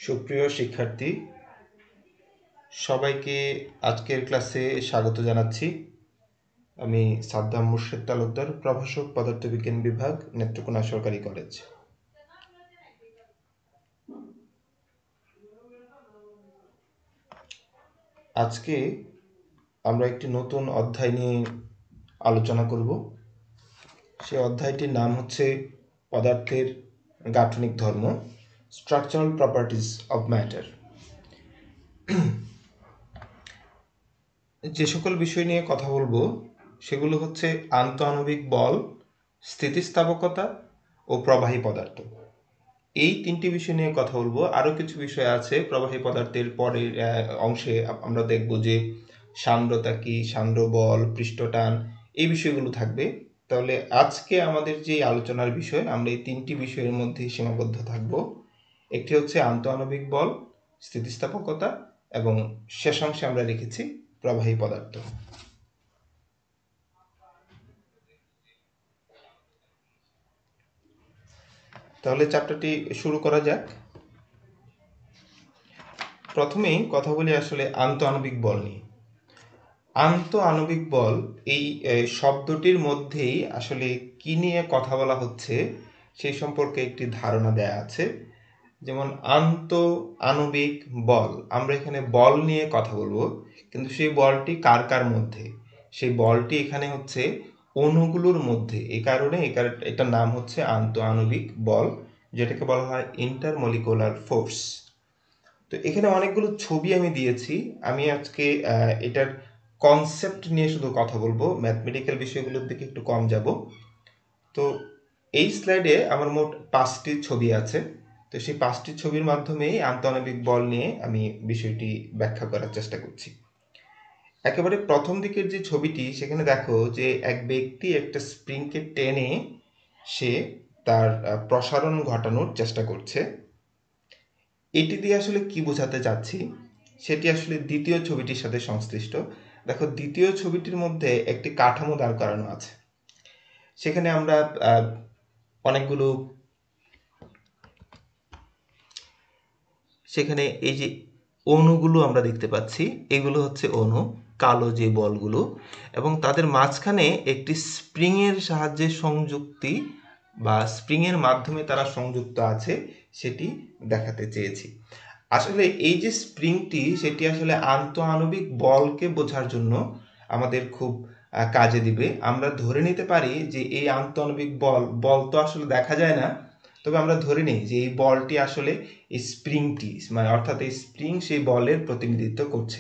সুপ্রিয় শিক্ষার্থী, সবাইকে আজকের ক্লাসে স্বাগত জানাচ্ছি। আমি সাদ্দাম মুর্শেদ তালুকদার, প্রভাষক, পদার্থবিজ্ঞান বিভাগ, নেত্রকোনা সরকারি কলেজ। আজকে আমরা একটি নতুন অধ্যায় নিয়ে আলোচনা করব। সেই অধ্যায়টির নাম হচ্ছে পদার্থের গাঠনিক ধর্ম, স্ট্রাকচারাল প্রপার্টিজ অফ ম্যাটার। যে সকল বিষয় নিয়ে কথা বলবো সেগুলো হচ্ছে আন্তঃআণবিক বল, স্থিতিস্থাপকতা ও প্রবাহী পদার্থ। এই তিনটি বিষয় নিয়ে কথা বলবো। আরও কিছু বিষয় আছে প্রবাহী পদার্থের পরের অংশে আমরা দেখব যে সান্দ্রতা কি, সান্দ্র বল, পৃষ্ঠটান, এই বিষয়গুলো থাকবে। তাহলে আজকে আমাদের যে আলোচনার বিষয়, আমরা এই তিনটি বিষয়ের মধ্যে সীমাবদ্ধ থাকব। একটি হচ্ছে আন্তঃআণবিক বল, স্থিতিস্থাপকতা এবং শেষাংশে আমরা রেখেছি প্রবাহী পদার্থ। তাহলে চ্যাপ্টারটি শুরু করা যাক। প্রথমেই কথা বলি আসলে আন্তঃআণবিক বল নিয়ে। আন্তঃআণবিক বল এই শব্দটির মধ্যেই আসলে কি নিয়ে কথা বলা হচ্ছে সেই সম্পর্কে একটি ধারণা দেয়া আছে। যেমন আন্তঃআণবিক বল, আমরা এখানে বল নিয়ে কথা বলবো, কিন্তু সেই বলটি কার কার মধ্যে? সেই বলটি এখানে হচ্ছে অণুগুলোর মধ্যে। এই কারণে এটার নাম হচ্ছে আন্তঃআণবিক বল, যেটাকে বলা হয় ইন্টারমলিকুলার ফোর্স। তো এখানে অনেকগুলো ছবি আমি দিয়েছি। আমি আজকে এটার কনসেপ্ট নিয়ে শুধু কথা বলবো, ম্যাথমেটিক্যাল বিষয়গুলোর দিকে একটু কম যাব। তো এই স্লাইডে আমার মোট 5টি ছবি আছে। তো সেই 5টি ছবির মাধ্যমেই আন্তঃআণবিক বল নিয়ে আমি বিষয়টি ব্যাখ্যা করার চেষ্টা করছি। একেবারে প্রথম দিকের যে ছবিটি, সেখানে দেখো যে এক ব্যক্তি একটা স্প্রিংকে টেনে সে তার প্রসারণ ঘটানোর চেষ্টা করছে। এটি দিয়ে আসলে কি বোঝাতে চাচ্ছি সেটি আসলে দ্বিতীয় ছবিটির সাথে সংশ্লিষ্ট। দেখো, দ্বিতীয় ছবিটির মধ্যে একটি কাঠামো দাঁড় করানো আছে। সেখানে আমরা অনেকগুলো সেখানে এই যে অণুগুলো আমরা দেখতে পাচ্ছি, এগুলো হচ্ছে অণু, কালো যে বলগুলো, এবং তাদের মাঝখানে একটি স্প্রিংয়ের সাহায্যে সংযুক্তি বা স্প্রিংয়ের মাধ্যমে তারা সংযুক্ত আছে সেটি দেখাতে চেয়েছি। আসলে এই যে স্প্রিংটি, সেটি আসলে আন্তঃআণবিক বলকে বোঝার জন্য আমাদের খুব কাজে দিবে। আমরা ধরে নিতে পারি যে এই আন্তঃআণবিক বল তো আসলে দেখা যায় না, তবে আমরা ধরে নিই যে এই বলটি আসলে এই স্প্রিংটি, মানে অর্থাৎ এই স্প্রিং সেই বলের প্রতিনিধিত্ব করছে।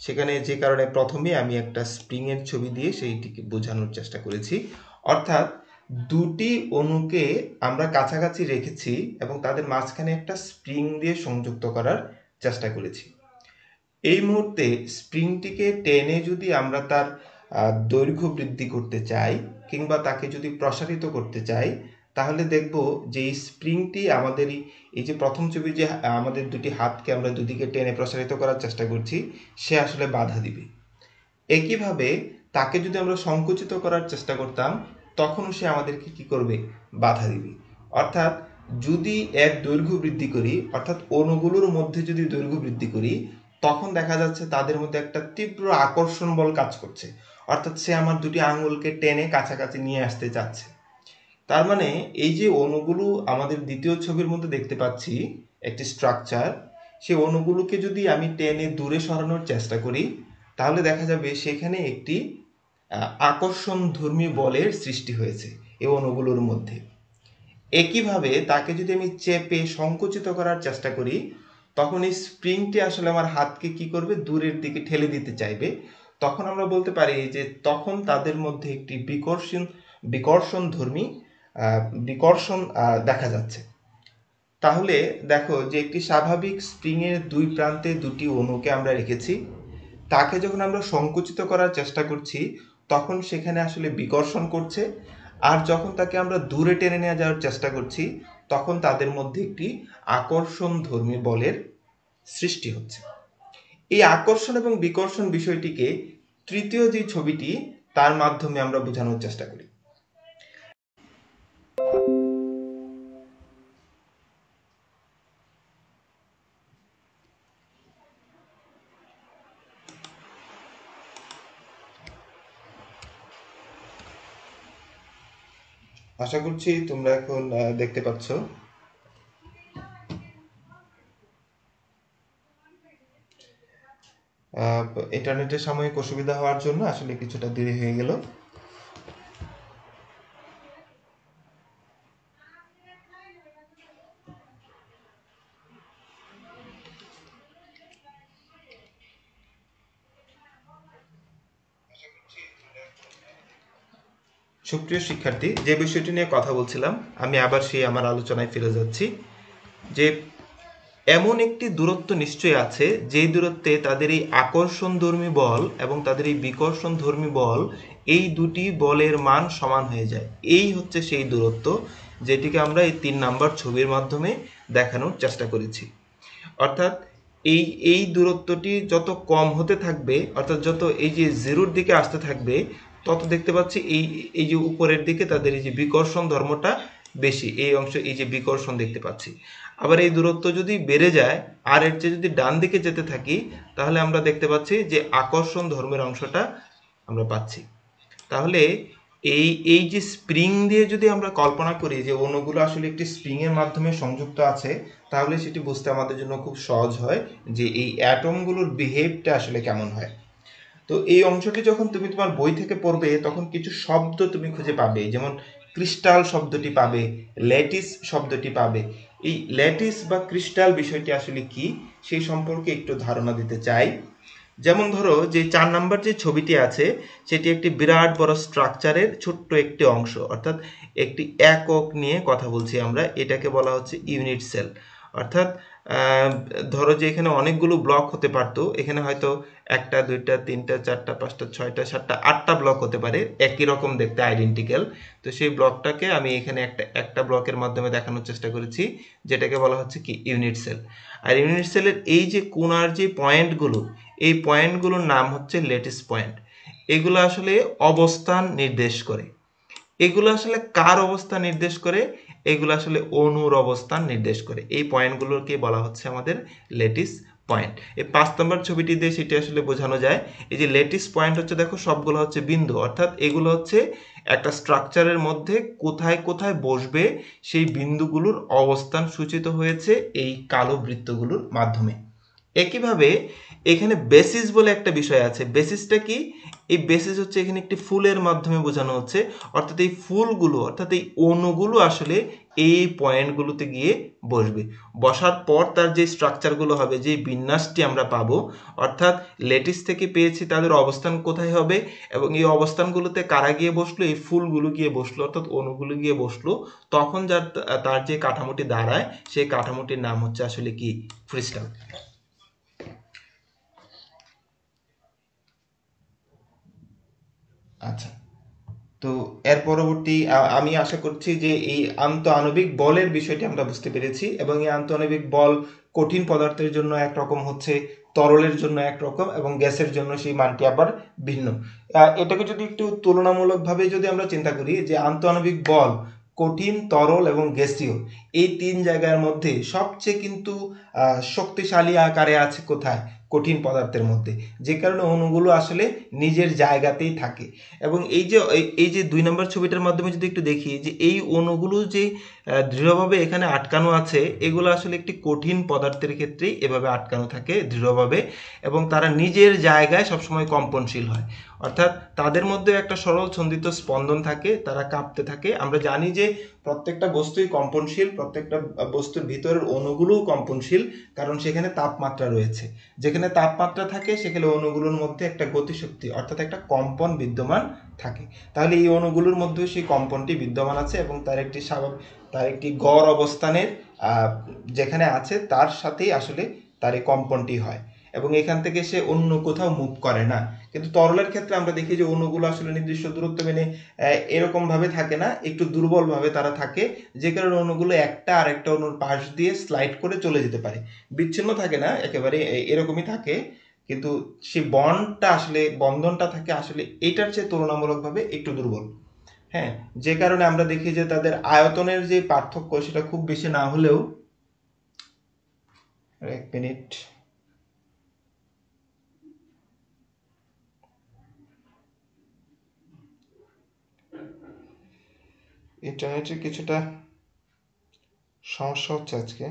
সেখানে যে কারণে প্রথমে আমি একটা স্প্রিংয়ের ছবি দিয়ে সেইটিকে বোঝানোর চেষ্টা করেছি। অর্থাৎ দুটি অণুকে আমরা কাছাকাছি রেখেছি এবং তাদের মাঝখানে একটা স্প্রিং দিয়ে সংযুক্ত করার চেষ্টা করেছি। এই মুহূর্তে স্প্রিংটিকে টেনে যদি আমরা তার দৈর্ঘ্য বৃদ্ধি করতে চাই কিংবা তাকে যদি প্রসারিত করতে চাই, তাহলে দেখব যে এই স্প্রিংটি আমাদের এই যে প্রথম ছবি, যে আমাদের দুটি হাতকে আমরা দুদিকে টেনে প্রসারিত করার চেষ্টা করছি, সে আসলে বাধা দিবে। একইভাবে তাকে যদি আমরা সংকুচিত করার চেষ্টা করতাম, তখনও সে আমাদেরকে কি করবে? বাধা দিবে। অর্থাৎ যদি এর দৈর্ঘ্য বৃদ্ধি করি, অর্থাৎ অণুগুলোর মধ্যে যদি দৈর্ঘ্য বৃদ্ধি করি, তখন দেখা যাচ্ছে তাদের মধ্যে একটা তীব্র আকর্ষণ বল কাজ করছে। অর্থাৎ সে আমার দুটি আঙুলকে টেনে কাছাকাছি নিয়ে আসতে চাচ্ছে। তার মানে এই যে অণুগুলো আমাদের দ্বিতীয় ছবির মধ্যে দেখতে পাচ্ছি, একটি স্ট্রাকচার, সেই অণুগুলোকে যদি আমি টেনে দূরে সরানোর চেষ্টা করি, তাহলে দেখা যাবে সেখানে একটি আকর্ষণধর্মী বলের সৃষ্টি হয়েছে এই অণুগুলোর মধ্যে। একইভাবে তাকে যদি আমি চেপে সংকুচিত করার চেষ্টা করি, তখন এই স্প্রিংটি আসলে আমার হাতকে কি করবে? দূরের দিকে ঠেলে দিতে চাইবে। তখন আমরা বলতে পারি যে তখন তাদের মধ্যে একটি বিকর্ষণধর্মী বিকর্ষণ দেখা যাচ্ছে। তাহলে দেখো যে একটি স্বাভাবিক স্প্রিংয়ের দুই প্রান্তে দুটি অণুকে আমরা রেখেছি। তাকে যখন আমরা সংকুচিত করার চেষ্টা করছি, তখন সেখানে আসলে বিকর্ষণ করছে। আর যখন তাকে আমরা দূরে টেনে নিয়ে যাওয়ার চেষ্টা করছি, তখন তাদের মধ্যে একটি আকর্ষণধর্মী বলের সৃষ্টি হচ্ছে। এই আকর্ষণ এবং বিকর্ষণ বিষয়টিকে তৃতীয় যে ছবিটি, তার মাধ্যমে আমরা বোঝানোর চেষ্টা করি। আশা করছি তোমরা এখন দেখতে পাচ্ছ। ইন্টারনেটের সাময়িক অসুবিধা হওয়ার জন্য আসলে কিছুটা দেরি হয়ে গেল। সুপ্রিয় শিক্ষার্থী, যে বিষয়টি নিয়ে কথা বলছিলাম আমি আবার সেই আমার আলোচনায় ফিরে যাচ্ছি যে এমন একটি দূরত্ব নিশ্চয়ই আছে যেই দূরত্বে তাদের এই আকর্ষণধর্মী বল এবং তাদের এই বিকর্ষণধর্মী বল, এই দুটি বলের মান সমান হয়ে যায়। এই হচ্ছে সেই দূরত্ব যেটিকে আমরা এই 3 নাম্বার ছবির মাধ্যমে দেখানোর চেষ্টা করেছি। অর্থাৎ এই এই দূরত্বটি যত কম হতে থাকবে, অর্থাৎ যত এই যে জিরোর দিকে আসতে থাকবে, তত দেখতে পাচ্ছি এই এই যে উপরের দিকে তাদের এই যে বিকর্ষণ ধর্মটা বেশি, এই অংশ এই যে বিকর্ষণ দেখতে পাচ্ছি। আবার এই দূরত্ব যদি বেড়ে যায় আর এর চেয়ে যদি ডান দিকে যেতে থাকি, তাহলে আমরা দেখতে পাচ্ছি যে আকর্ষণ ধর্মের অংশটা আমরা পাচ্ছি। তাহলে এই এই যে স্প্রিং দিয়ে যদি আমরা কল্পনা করি যে অণুগুলো আসলে একটি স্প্রিং এর মাধ্যমে সংযুক্ত আছে, তাহলে সেটি বুঝতে আমাদের জন্য খুব সহজ হয় যে এই অ্যাটমগুলোর বিহেভটা আসলে কেমন হয়। তো এই অংশটি যখন তুমি তোমার বই থেকে পড়বে তখন কিছু শব্দ তুমি খুঁজে পাবে, যেমন ক্রিস্টাল শব্দটি পাবে, ল্যাটিস শব্দটি পাবে। এই ল্যাটিস বা ক্রিস্টাল বিষয়টি আসলে কি সেই সম্পর্কে একটু ধারণা দিতে চাই। যেমন ধরো যে 4 নাম্বার যে ছবিটি আছে সেটি একটি বিরাট বড় স্ট্রাকচারের ছোট্ট একটি অংশ, অর্থাৎ একটি একক নিয়ে কথা বলছি আমরা, এটাকে বলা হচ্ছে ইউনিট সেল। অর্থাৎ ধরো যে এখানে অনেকগুলো ব্লক হতে পারতো, এখানে হয়তো 1টা 2টা 3টা 4টা 5টা 6টা 7টা 8টা ব্লক হতে পারে একই রকম দেখতে, আইডেন্টিক্যাল। তো সেই ব্লকটাকে আমি এখানে একটা ব্লকের মাধ্যমে দেখানোর চেষ্টা করেছি, যেটাকে বলা হচ্ছে কি ইউনিট সেল। আর ইউনিট সেলের এই যে কোণার যে পয়েন্টগুলো, এই পয়েন্টগুলোর নাম হচ্ছে ল্যাটিস পয়েন্ট। এগুলো আসলে অবস্থান নির্দেশ করে। এগুলো আসলে কার অবস্থান নির্দেশ করে? এগুলো আসলে অণুর অবস্থান নির্দেশ করে। এই পয়েন্টগুলোকে বলা হচ্ছে আমাদের ল্যাটিস পয়েন্ট। এই 5 নম্বর ছবিটি দিয়ে সেটি আসলে বোঝানো যায়। এই যে ল্যাটিস পয়েন্ট হচ্ছে, দেখো সবগুলো হচ্ছে বিন্দু, অর্থাৎ এগুলো হচ্ছে একটা স্ট্রাকচারের মধ্যে কোথায় কোথায় বসবে সেই বিন্দুগুলোর অবস্থান সূচিত হয়েছে এই কালো বৃত্তগুলোর মাধ্যমে। একইভাবে এখানে বেসিস বলে একটা বিষয় আছে। বেসিসটা কি? এই বেসিস হচ্ছে এখানে একটি ফুলের মাধ্যমে বোঝানো হচ্ছে, অর্থাৎ এই ফুলগুলো অর্থাৎ এই অণুগুলো আসলে এই পয়েন্টগুলোতে গিয়ে বসবে। বসার পর তার যে স্ট্রাকচারগুলো হবে, যে বিন্যাসটি আমরা পাবো, অর্থাৎ ল্যাটিস থেকে পেয়েছি তাদের অবস্থান কোথায় হবে এবং এই অবস্থানগুলোতে কারা গিয়ে বসলো, এই ফুলগুলো গিয়ে বসলো অর্থাৎ অণুগুলো গিয়ে বসলো, তখন তার যে কাঠামোটি দাঁড়ায় সেই কাঠামোটির নাম হচ্ছে আসলে কি ক্রিস্টাল। আচ্ছা, তো এর পরবর্তী আমি আশা করছি যে এই আন্তঃআণবিক বলের বিষয়টি আমরা বুঝতে পেরেছি, এবং এই আন্তঃআণবিক বল কঠিন পদার্থের জন্য একরকম হচ্ছে, তরলের জন্য একরকম, এবং গ্যাসের জন্য সেই মানটি আবার ভিন্ন। এটাকে যদি একটু তুলনামূলকভাবে যদি আমরা চিন্তা করি যে আন্তঃআণবিক বল কঠিন, তরল এবং গ্যাসীয়, এই 3 জায়গার মধ্যে সবচেয়ে কিন্তু শক্তিশালী আকারে আছে কোথায়? কঠিন পদার্থের মধ্যে, যে কারণে অণুগুলো আসলে নিজের জায়গাতেই থাকে। এবং এই যে 2 নম্বর ছবিটার মাধ্যমে যদি একটু দেখি যে এই অণুগুলো যে দৃঢ়ভাবে এখানে আটকানো আছে, এগুলো আসলে একটি কঠিন পদার্থের ক্ষেত্রেই এভাবে আটকানো থাকে দৃঢ়ভাবে, এবং তারা নিজের জায়গায় সবসময় কম্পনশীল হয়। অর্থাৎ তাদের মধ্যে একটা সরল ছন্দিত স্পন্দন থাকে, তারা কাঁপতে থাকে। আমরা জানি যে প্রত্যেকটা বস্তুই কম্পনশীল, প্রত্যেকটা বস্তুর ভিতরের অণুগুলোও কম্পনশীল, কারণ সেখানে তাপমাত্রা রয়েছে। যেখানে তাপমাত্রা থাকে সেখানে অণুগুলোর মধ্যে একটা গতিশক্তি অর্থাৎ একটা কম্পন বিদ্যমান থাকে। তাহলে এই অণুগুলোর মধ্যে সেই কম্পনটি বিদ্যমান আছে এবং তার একটি গড় অবস্থানের যেখানে আছে তার সাথেই আসলে তার এই কম্পনটি হয়, এবং এখান থেকে সে অন্য কোথাও মুভ করে না। কিন্তু তরলের ক্ষেত্রে আমরা দেখি যে অণুগুলো আসলে নির্দিষ্ট দূরত্ব মেনে এরকম ভাবে থাকে না, একটু দুর্বল ভাবে তারা থাকে, যে কারণে অণুগুলো একটা আরেকটা অণুর পাশ দিয়ে স্লাইড করে চলে যেতে পারে। বিচ্ছিন্ন থাকে না, একেবারে এরকমই থাকে, কিন্তু সেই বন্ধনটা থাকে আসলে এটার চেয়ে তুলনামূলকভাবে একটু দুর্বল। হ্যাঁ, যে কারণে আমরা দেখি যে তাদের আয়তনের যে পার্থক্য সেটা খুব বেশি না হলেও, এক মিনিট, ইন্টারনেটের কিছুটা সমস্যা হচ্ছে আজকে।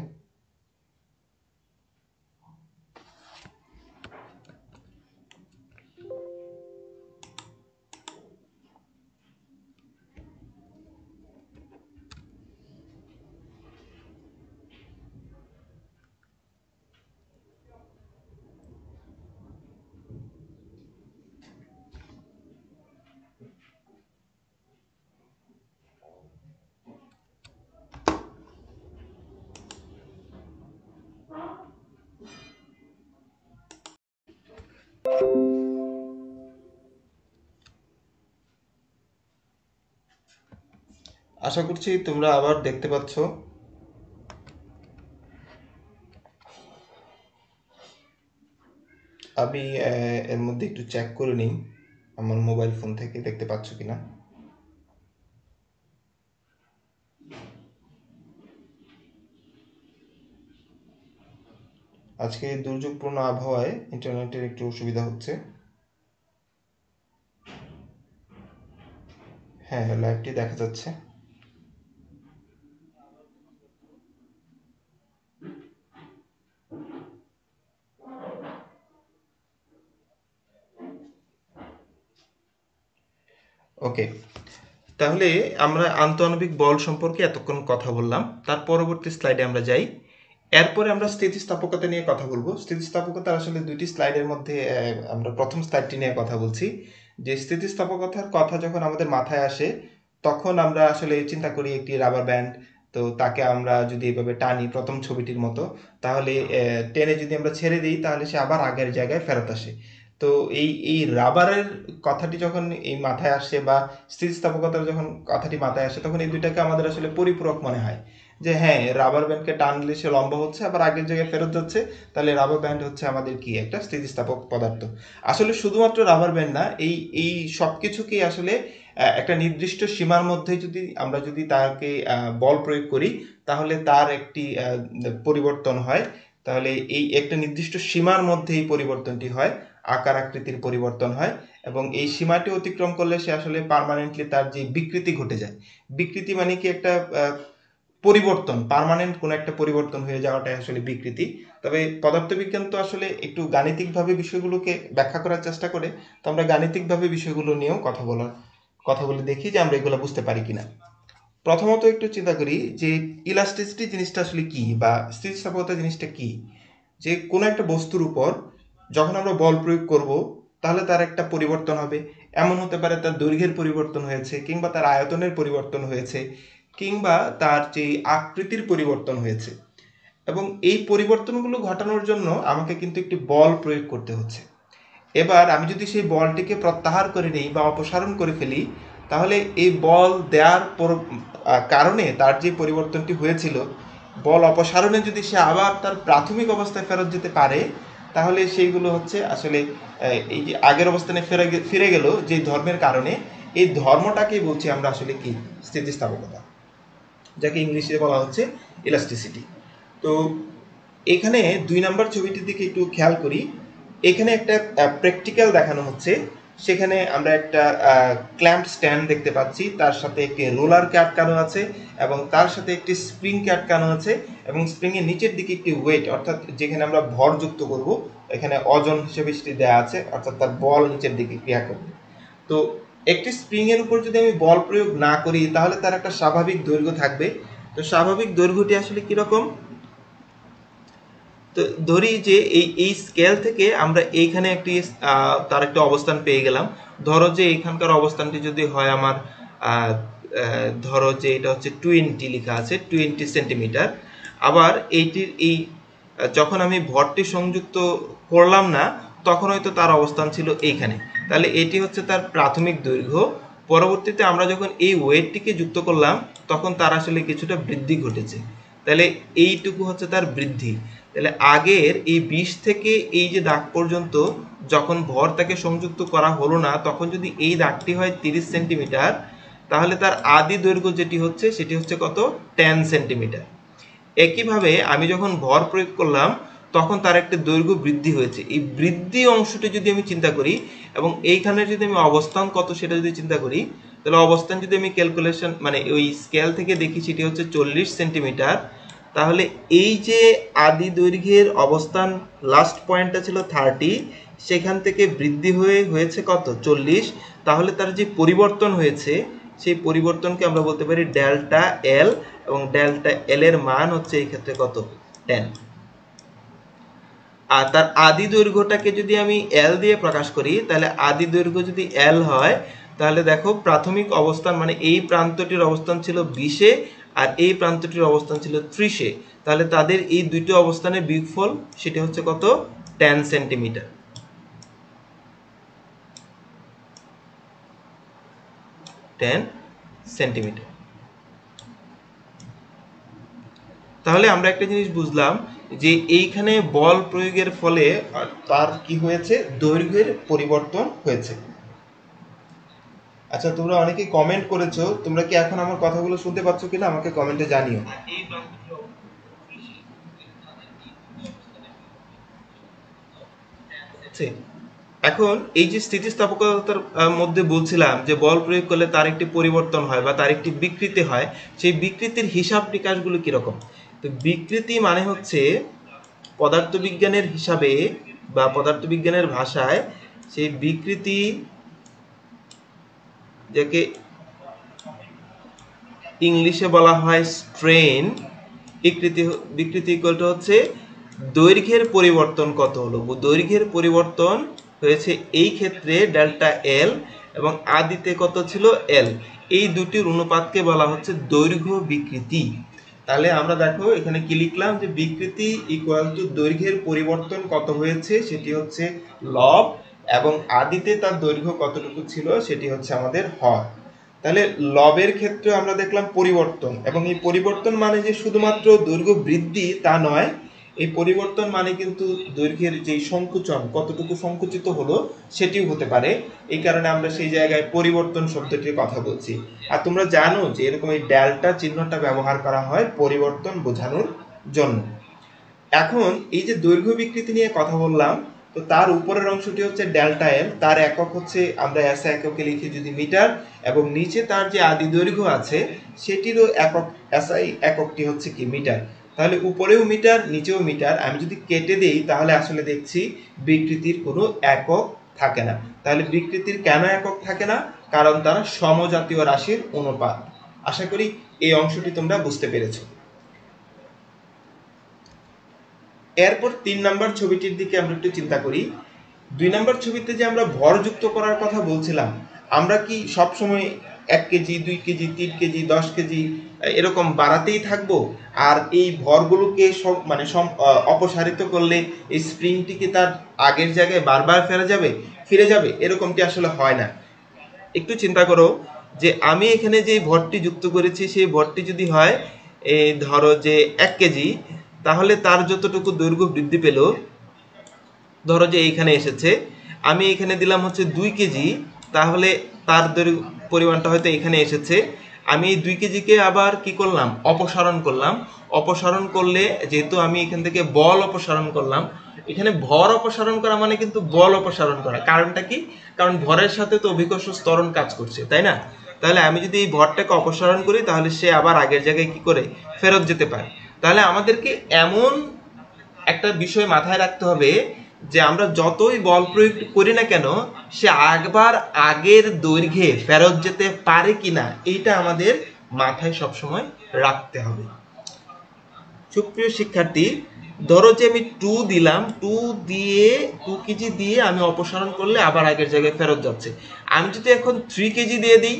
আশা করছি তোমরা আবার দেখতে পাচ্ছ। আমি এর মধ্যে একটু চেক করে নিই আমার মোবাইল ফোন থেকে দেখতে পাচ্ছ কিনা। আজকে দুর্যোগপূর্ণ আবহাওয়ায় ইন্টারনেটের একটু অসুবিধা হচ্ছে। হ্যাঁ, লাইভটি দেখা যাচ্ছে। ওকে, তাহলে আমরা আন্তঃআণবিক বল সম্পর্কে এতক্ষণ কথা বললাম। তার পরবর্তী স্লাইডে আমরা যাই। এরপরে আমরা স্থিতিস্থাপকতা নিয়ে কথা বলবো। স্থিতিস্থাপকতার আসলে দুইটি স্লাইডের মধ্যে আমরা প্রথম স্লাইডটি নিয়ে কথা বলছি। যে স্থিতিস্থাপকতার কথা যখন আমাদের মাথায় আসে তখন আমরা আসলে চিন্তা করি একটি রাবার ব্যান্ড। তো তাকে আমরা যদি এভাবে টানি প্রথম ছবিটির মতো, তাহলে টেনে যদি আমরা ছেড়ে দিই তাহলে সে আবার আগের জায়গায় ফেরত আসে। তো এই রাবারের কথাটি যখন এই মাথায় আসে বা স্থিতিস্থাপকতার যখন কথাটি মাথায় আসে তখন এই দুইটাকে আমাদের আসলে পরিপূরক মনে হয়। যে হ্যাঁ, রাবার ব্যান্ডকে টানলে সে লম্বা হচ্ছে আবার আগের জায়গায় ফেরত যাচ্ছে, তাহলে রাবার ব্যান্ড হচ্ছে আমাদের কি একটা স্থিতিস্থাপক পদার্থ। আসলে শুধুমাত্র রাবার ব্যান্ড না, এই সব কিছুকেই আসলে একটা নির্দিষ্ট সীমার মধ্যে আমরা যদি তাকে বল প্রয়োগ করি তাহলে তার একটি পরিবর্তন হয়। তাহলে এই একটা নির্দিষ্ট সীমার মধ্যে এই পরিবর্তনটি হয়, আকার আকৃতির পরিবর্তন হয় এবং এই সীমাটি অতিক্রম করলে সে আসলে পার্মানেন্টলি তার যে বিকৃতি ঘটে যায়। বিকৃতি মানে কি একটা পরিবর্তন, পার্মানেন্ট কোনো একটা পরিবর্তন হয়ে যাওয়াটাই আসলে বিকৃতি। তবে পদার্থবিজ্ঞান তো আসলে একটু গাণিতিকভাবে বিষয়গুলোকে ব্যাখ্যা করার চেষ্টা করে। তো আমরা গাণিতিকভাবে বিষয়গুলো নিয়েও কথা বলে দেখি যে আমরা এগুলো বুঝতে পারি কিনা। প্রথমত একটু চিন্তা করি যে ইলাস্টিসিটি জিনিসটা আসলে কি বা স্থিতিস্থাপকতা জিনিসটা কি। যে কোনো একটা বস্তুর উপর যখন আমরা বল প্রয়োগ করব তাহলে তার একটা পরিবর্তন হবে। এমন হতে পারে তার দৈর্ঘ্যের পরিবর্তন হয়েছে, কিংবা তার আয়তনের পরিবর্তন হয়েছে, কিংবা তার যে আকৃতির পরিবর্তন হয়েছে। এবং এই পরিবর্তনগুলো ঘটানোর জন্য আমাকে কিন্তু একটি বল প্রয়োগ করতে হচ্ছে। এবার আমি যদি সেই বলটিকে প্রত্যাহার করে নিই বা অপসারণ করে ফেলি, তাহলে এই বল দেওয়ার কারণে তার যে পরিবর্তনটি হয়েছিল, বল অপসারণে যদি সে আবার তার প্রাথমিক অবস্থায় ফেরত যেতে পারে তাহলে সেইগুলো হচ্ছে আসলে এই যে আগের অবস্থানে ফিরে গেল যে ধর্মের কারণে, এই ধর্মটাকেই বলছি আমরা আসলে কি স্থিতিস্থাপকতা, যাকে ইংলিশে বলা হচ্ছে ইলাস্টিসিটি। তো এখানে 2 নম্বর ছবিটির দিকে একটু খেয়াল করি। এখানে একটা প্র্যাকটিক্যাল দেখানো হচ্ছে। সেখানে আমরা একটা ক্ল্যাম্প স্ট্যান্ড দেখতে পাচ্ছি, তার সাথে একটি রোলারকে আটকানো আছে এবং তার সাথে একটি স্প্রিংকে আটকানো আছে এবং স্প্রিংয়ের নিচের দিকে একটি ওয়েট, অর্থাৎ যেখানে আমরা ভর যুক্ত করব, এখানে ওজন হিসেবে সেটি দেওয়া আছে, অর্থাৎ তার বল নিচের দিকে ক্রিয়া করবে। তো একটি স্প্রিংয়ের উপর যদি আমি বল প্রয়োগ না করি তাহলে তার একটা স্বাভাবিক দৈর্ঘ্য থাকবে। তো স্বাভাবিক দৈর্ঘ্যটি আসলে কিরকম? তো ধরি যে এই স্কেল থেকে আমরা এইখানে একটি তার একটা অবস্থান পেয়ে গেলাম। ধরো যে এখানকার অবস্থানটি যদি হয় আমার ধরো যে এটা হচ্ছে 20 লেখা আছে, 20 সেন্টিমিটার। আবার এইটির যখন আমি ভরটি সংযুক্ত করলাম না তখন হয়তো তার অবস্থান ছিল এইখানে। তাহলে এটি হচ্ছে তার প্রাথমিক দৈর্ঘ্য। পরবর্তীতে আমরা যখন এই ওয়েটটিকে যুক্ত করলাম তখন তার আসলে কিছুটা বৃদ্ধি ঘটেছে। তাহলে এইটুকু হচ্ছে তার বৃদ্ধি। তাহলে আগের এই 20 থেকে এই যে দাগ পর্যন্ত যখন ভর তাকে সংযুক্ত করা হলো না তখন যদি এই দাগটি হয় 30 সেন্টিমিটার, তাহলে তার আদি দৈর্ঘ্য যেটি হচ্ছে সেটি হচ্ছে কত? 10 সেন্টিমিটার। একইভাবে আমি যখন ভর প্রয়োগ করলাম তখন তার একটা দৈর্ঘ্য বৃদ্ধি হয়েছে। এই বৃদ্ধি অংশটি যদি আমি চিন্তা করি এবং এইখানে যদি আমি অবস্থান কত সেটা যদি চিন্তা করি, তাহলে অবস্থান যদি আমি ক্যালকুলেশন মানে ওই স্কেল থেকে দেখি সেটি হচ্ছে 40 সেন্টিমিটার। তাহলে এই যে আদি দৈর্ঘ্যের অবস্থান লাস্ট পয়েন্টটা ছিল 30, সেখান থেকে বৃদ্ধি হয়েছে কত 40। তাহলে তার যে পরিবর্তন হয়েছে সেই পরিবর্তনকে আমরা বলতে পারি ডেল্টা এল, এবং ডেল্টা এল এর মান হচ্ছে এই ক্ষেত্রে কত 10। আর তার আদি দৈর্ঘ্যটাকে যদি আমি এল দিয়ে প্রকাশ করি, তাহলে আদি দৈর্ঘ্য যদি এল হয়, তাহলে দেখো প্রাথমিক অবস্থান মানে এই প্রান্তটির অবস্থান ছিল 20-এ আর এই প্রান্তটির অবস্থান ছিল 30-এ। তাহলে তাদের এই দুটো অবস্থানের বিয়োগফল সেটা হচ্ছে কত 10 সেন্টিমিটার। 10 সেন্টিমিটার। তাহলে আমরা একটা জিনিস বুঝলাম যে এইখানে বল প্রয়োগের ফলে তার কি হয়েছে, দৈর্ঘ্যের পরিবর্তন হয়েছে। আচ্ছা, তোমরা অনেকেই কমেন্ট করেছো, তোমরা কি এখন আমার কথাগুলো শুনতে পাচ্ছ কিনা আমাকে কমেন্টে জানিও। এখন এই যে স্থিতিস্থাপকতার মধ্যে বলছিলাম যে বল প্রয়োগ করলে তার একটি পরিবর্তন হয় বা তার একটি বিকৃতি হয়, সেই বিকৃতির হিসাব নিকাশগুলো কিরকম। তো বিকৃতি মানে হচ্ছে পদার্থবিজ্ঞানের হিসাবে বা পদার্থবিজ্ঞানের ভাষায় সেই বিকৃতি, যাকে ইংলিশে বলা হয় স্ট্রেন, বিকৃতি ইকুয়াল টু হচ্ছে দৈর্ঘ্যের পরিবর্তন কত হলো। দৈর্ঘ্যের পরিবর্তন হয়েছে এই ক্ষেত্রে ডেল্টা এল, এবং আদিতে কত ছিল এল। এই দুটির অনুপাতকে বলা হচ্ছে দৈর্ঘ্য বিকৃতি। তাহলে আমরা দেখো এখানে কি লিখলাম যে বিকৃতি ইকুয়াল টু দৈর্ঘ্যের পরিবর্তন কত হয়েছে সেটি হচ্ছে লব, এবং আদিতে তার দৈর্ঘ্য কতটুকু ছিল সেটি হচ্ছে আমাদের হর। তাহলে লবের ক্ষেত্রে আমরা দেখলাম পরিবর্তন, এবং এই পরিবর্তন মানে যে শুধুমাত্র দৈর্ঘ্য বৃদ্ধি তা নয়, এই পরিবর্তন মানে কিন্তু দৈর্ঘ্যের যে সংকুচন, কতটুকু সংকুচিত হলো সেটিও হতে পারে। এই কারণে আমরা সেই জায়গায় পরিবর্তন শব্দটির কথা বলছি। আর তোমরা জানো যে এরকম এই ডেল্টা চিহ্নটা ব্যবহার করা হয় পরিবর্তন বোঝানোর জন্য। এখন এই যে দৈর্ঘ্য বিকৃতি নিয়ে কথা বললাম, তো তার উপরের অংশটি হচ্ছে ডেল্টা এল, তার একক হচ্ছে আমরা এসআই এককে লিখি যদি মিটার, এবং নিচে তার যে আদি দৈর্ঘ্য আছে সেটিরও একক এসআই এককটি হচ্ছে কি মিটার। তাহলে উপরেও মিটার নিচেও মিটার। আমি যদি কেটে দেই তাহলে আসলে দেখছি বিকৃতির কোনো একক থাকে না। তাহলে বিকৃতির কেন একক থাকে না? কারণ তারা সমজাতীয় রাশির অনুপাত। আশা করি এই অংশটি তোমরা বুঝতে পেরেছো। এরপর 3 নম্বর ছবিটির দিকে আমরা একটু চিন্তা করি। 2 নম্বর ছবিতে যে আমরা ভর যুক্ত করার কথা বলছিলাম, আমরা কি সব সময় 1 কেজি 2 কেজি 3 কেজি 10 কেজি এরকম বাড়াতেই থাকবো, আর এই ভরগুলোকে অপসারিত করলে এই স্প্রিংটি কি তার আগের জায়গায় বারবার ফিরে যাবে? এরকমটি আসলে হয় না। একটু চিন্তা করো যে আমি এখানে যে ভরটি যুক্ত করেছি সেই ভরটি যদি হয় এই ধরো যে 1 কেজি, তাহলে তার যতটুকু দৈর্ঘ্য বৃদ্ধি পেল, ধরো যে এইখানে এসেছে, আমি এখানে দিলাম হচ্ছে 2 কেজি, তাহলে তার দৈর্ঘ্য পরিমাণটা হয়তো এখানে এসেছে। আমি এই 2 কেজিকে আবার কি করলাম, অপসারণ করলাম। অপসারণ করলে যেহেতু আমি এখান থেকে বল অপসারণ করলাম, এখানে ভর অপসারণ করা মানে কিন্তু বল অপসারণ করা। কারণটা কি? কারণ ভরের সাথে তো অভিকর্ষ ত্বরণ কাজ করছে, তাই না? তাহলে আমি যদি এই ভরটাকে অপসারণ করি তাহলে সে আবার আগের জায়গায় কি করে ফেরত যেতে পারে। তাহলে আমাদেরকে এমন একটা বিষয় মাথায় রাখতে হবে যে আমরা যতই বল প্রয়োগ করি না কেন, সে একবার আগের দৈর্ঘ্যে ফেরত যেতে পারে কিনা এইটা আমাদের মাথায় সবসময় রাখতে হবে। সুপ্রিয় শিক্ষার্থী, ধরো যে আমি 2 দিলাম, 2 কেজি দিয়ে আমি অপসারণ করলে আবার আগের জায়গায় ফেরত যাচ্ছে। আমি যদি এখন 3 কেজি দিয়ে দিই,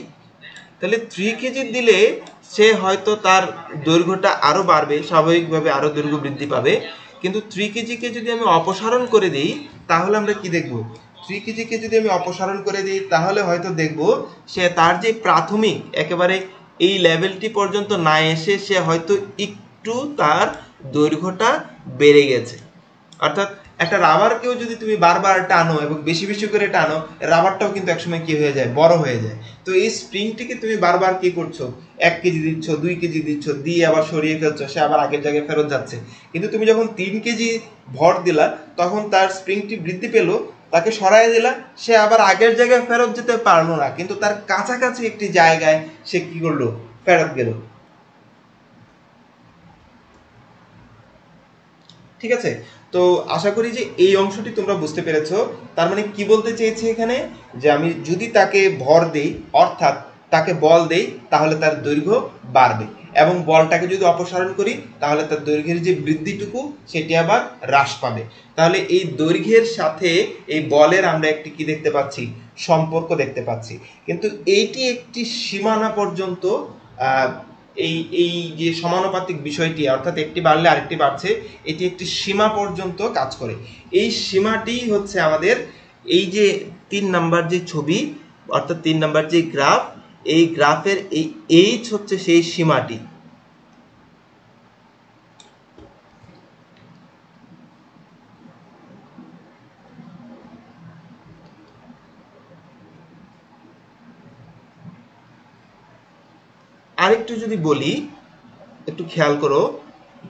তাহলে 3 কেজি দিলে সে হয়তো তার দৈর্ঘ্যটা আরো বাড়বে, স্বাভাবিকভাবে আরো দৈর্ঘ্য বৃদ্ধি পাবে। কিন্তু 3 কেজিকে যদি আমি অপসারণ করে দিই তাহলে আমরা কি দেখব? 3 কেজিকে যদি আমি অপসারণ করে দিই তাহলে হয়তো দেখব সে তার যে প্রাথমিক একেবারে এই লেভেলটি পর্যন্ত না এসে সে হয়তো একটু তার দৈর্ঘ্যটা বেড়ে গেছে। অর্থাৎ একটা রাবারকেও যদি তুমি বারবার টানো এবং বেশি বেশি করে টানো, রাবারটাও কিন্তু একসময় কি হয়ে যায়, বড় হয়ে যায়। তো এই স্প্রিংটিকে তুমি বারবার কি করছো, 1 কেজি দিচ্ছ, 2 কেজি দিচ্ছ, দিয়ে আবার সরিয়ে ফেলছো, সে আবার আগের জায়গায় ফেরত যাচ্ছে। কিন্তু তুমি যখন 3 কেজি ভর দিলা তখন তার স্প্রিংটি বৃদ্ধি পেলো, তাকে সরাই দিলা, সে আবার আগের জায়গায় ফেরত যেতে পারলো না, কিন্তু তার কাছাকাছি একটি জায়গায় সে কি করলো, ফেরত গেল। ঠিক আছে, তো আশা করি যে এই অংশটি তোমরা বুঝতে পেরেছো। তার মানে কি বলতে চেয়েছি এখানে, যে আমি যদি তাকে ভর দেই অর্থাৎ তাকে বল দেই তাহলে তার দৈর্ঘ্য বাড়বে, এবং বলটাকে যদি অপসারণ করি তাহলে তার দৈর্ঘ্যের যে বৃদ্ধিটুকু সেটি আবার হ্রাস পাবে। তাহলে এই দৈর্ঘ্যের সাথে এই বলের আমরা একটি কি দেখতে পাচ্ছি, সম্পর্ক দেখতে পাচ্ছি। কিন্তু এইটি একটি সীমানা পর্যন্ত এই এই যে সমানুপাতিক বিষয়টি, অর্থাৎ একটি বাড়লে আরেকটি বাড়ছে, এটি একটি সীমা পর্যন্ত কাজ করে। এই সীমাটি হচ্ছে আমাদের এই যে 3 নাম্বার যে ছবি, অর্থাৎ 3 নাম্বার যে গ্রাফ, এই গ্রাফের এই এইচ হচ্ছে সেই সীমাটি। আরেকটু যদি বলি, একটু খেয়াল করো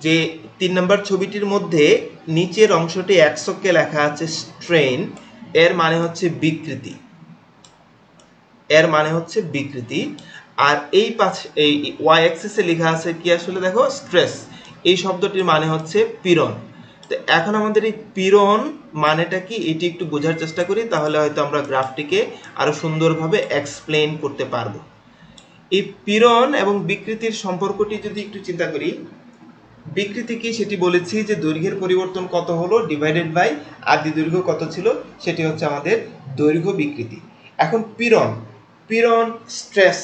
যে 3 নম্বর ছবিটির মধ্যে নিচের অংশটি একশকে লেখা আছে স্ট্রেন, এর মানে হচ্ছে বিকৃতি, এর মানে হচ্ছে বিকৃতি। আর এই পাশে এই ওয়াই অ্যাক্সিসে লেখা আছে কি আসলে দেখো, স্ট্রেস। এই শব্দটির মানে হচ্ছে পীড়ন। তো এখন আমাদের এই পীড়ন মানেটা কি এটি একটু বোঝার চেষ্টা করি, তাহলে হয়তো আমরা গ্রাফটিকে আরো সুন্দরভাবে এক্সপ্লেইন করতে পারবো। এই পীড়ন এবং বিকৃতির সম্পর্কটি যদি একটু চিন্তা করি, বিকৃতি কি সেটি বলেছি যে দৈর্ঘ্যের পরিবর্তন কত হলো ডিভাইডেড বাই আদি দৈর্ঘ্য কত ছিল, সেটি হচ্ছে আমাদের দৈর্ঘ্য বিকৃতি। এখন পীড়ন, পীড়ন স্ট্রেস,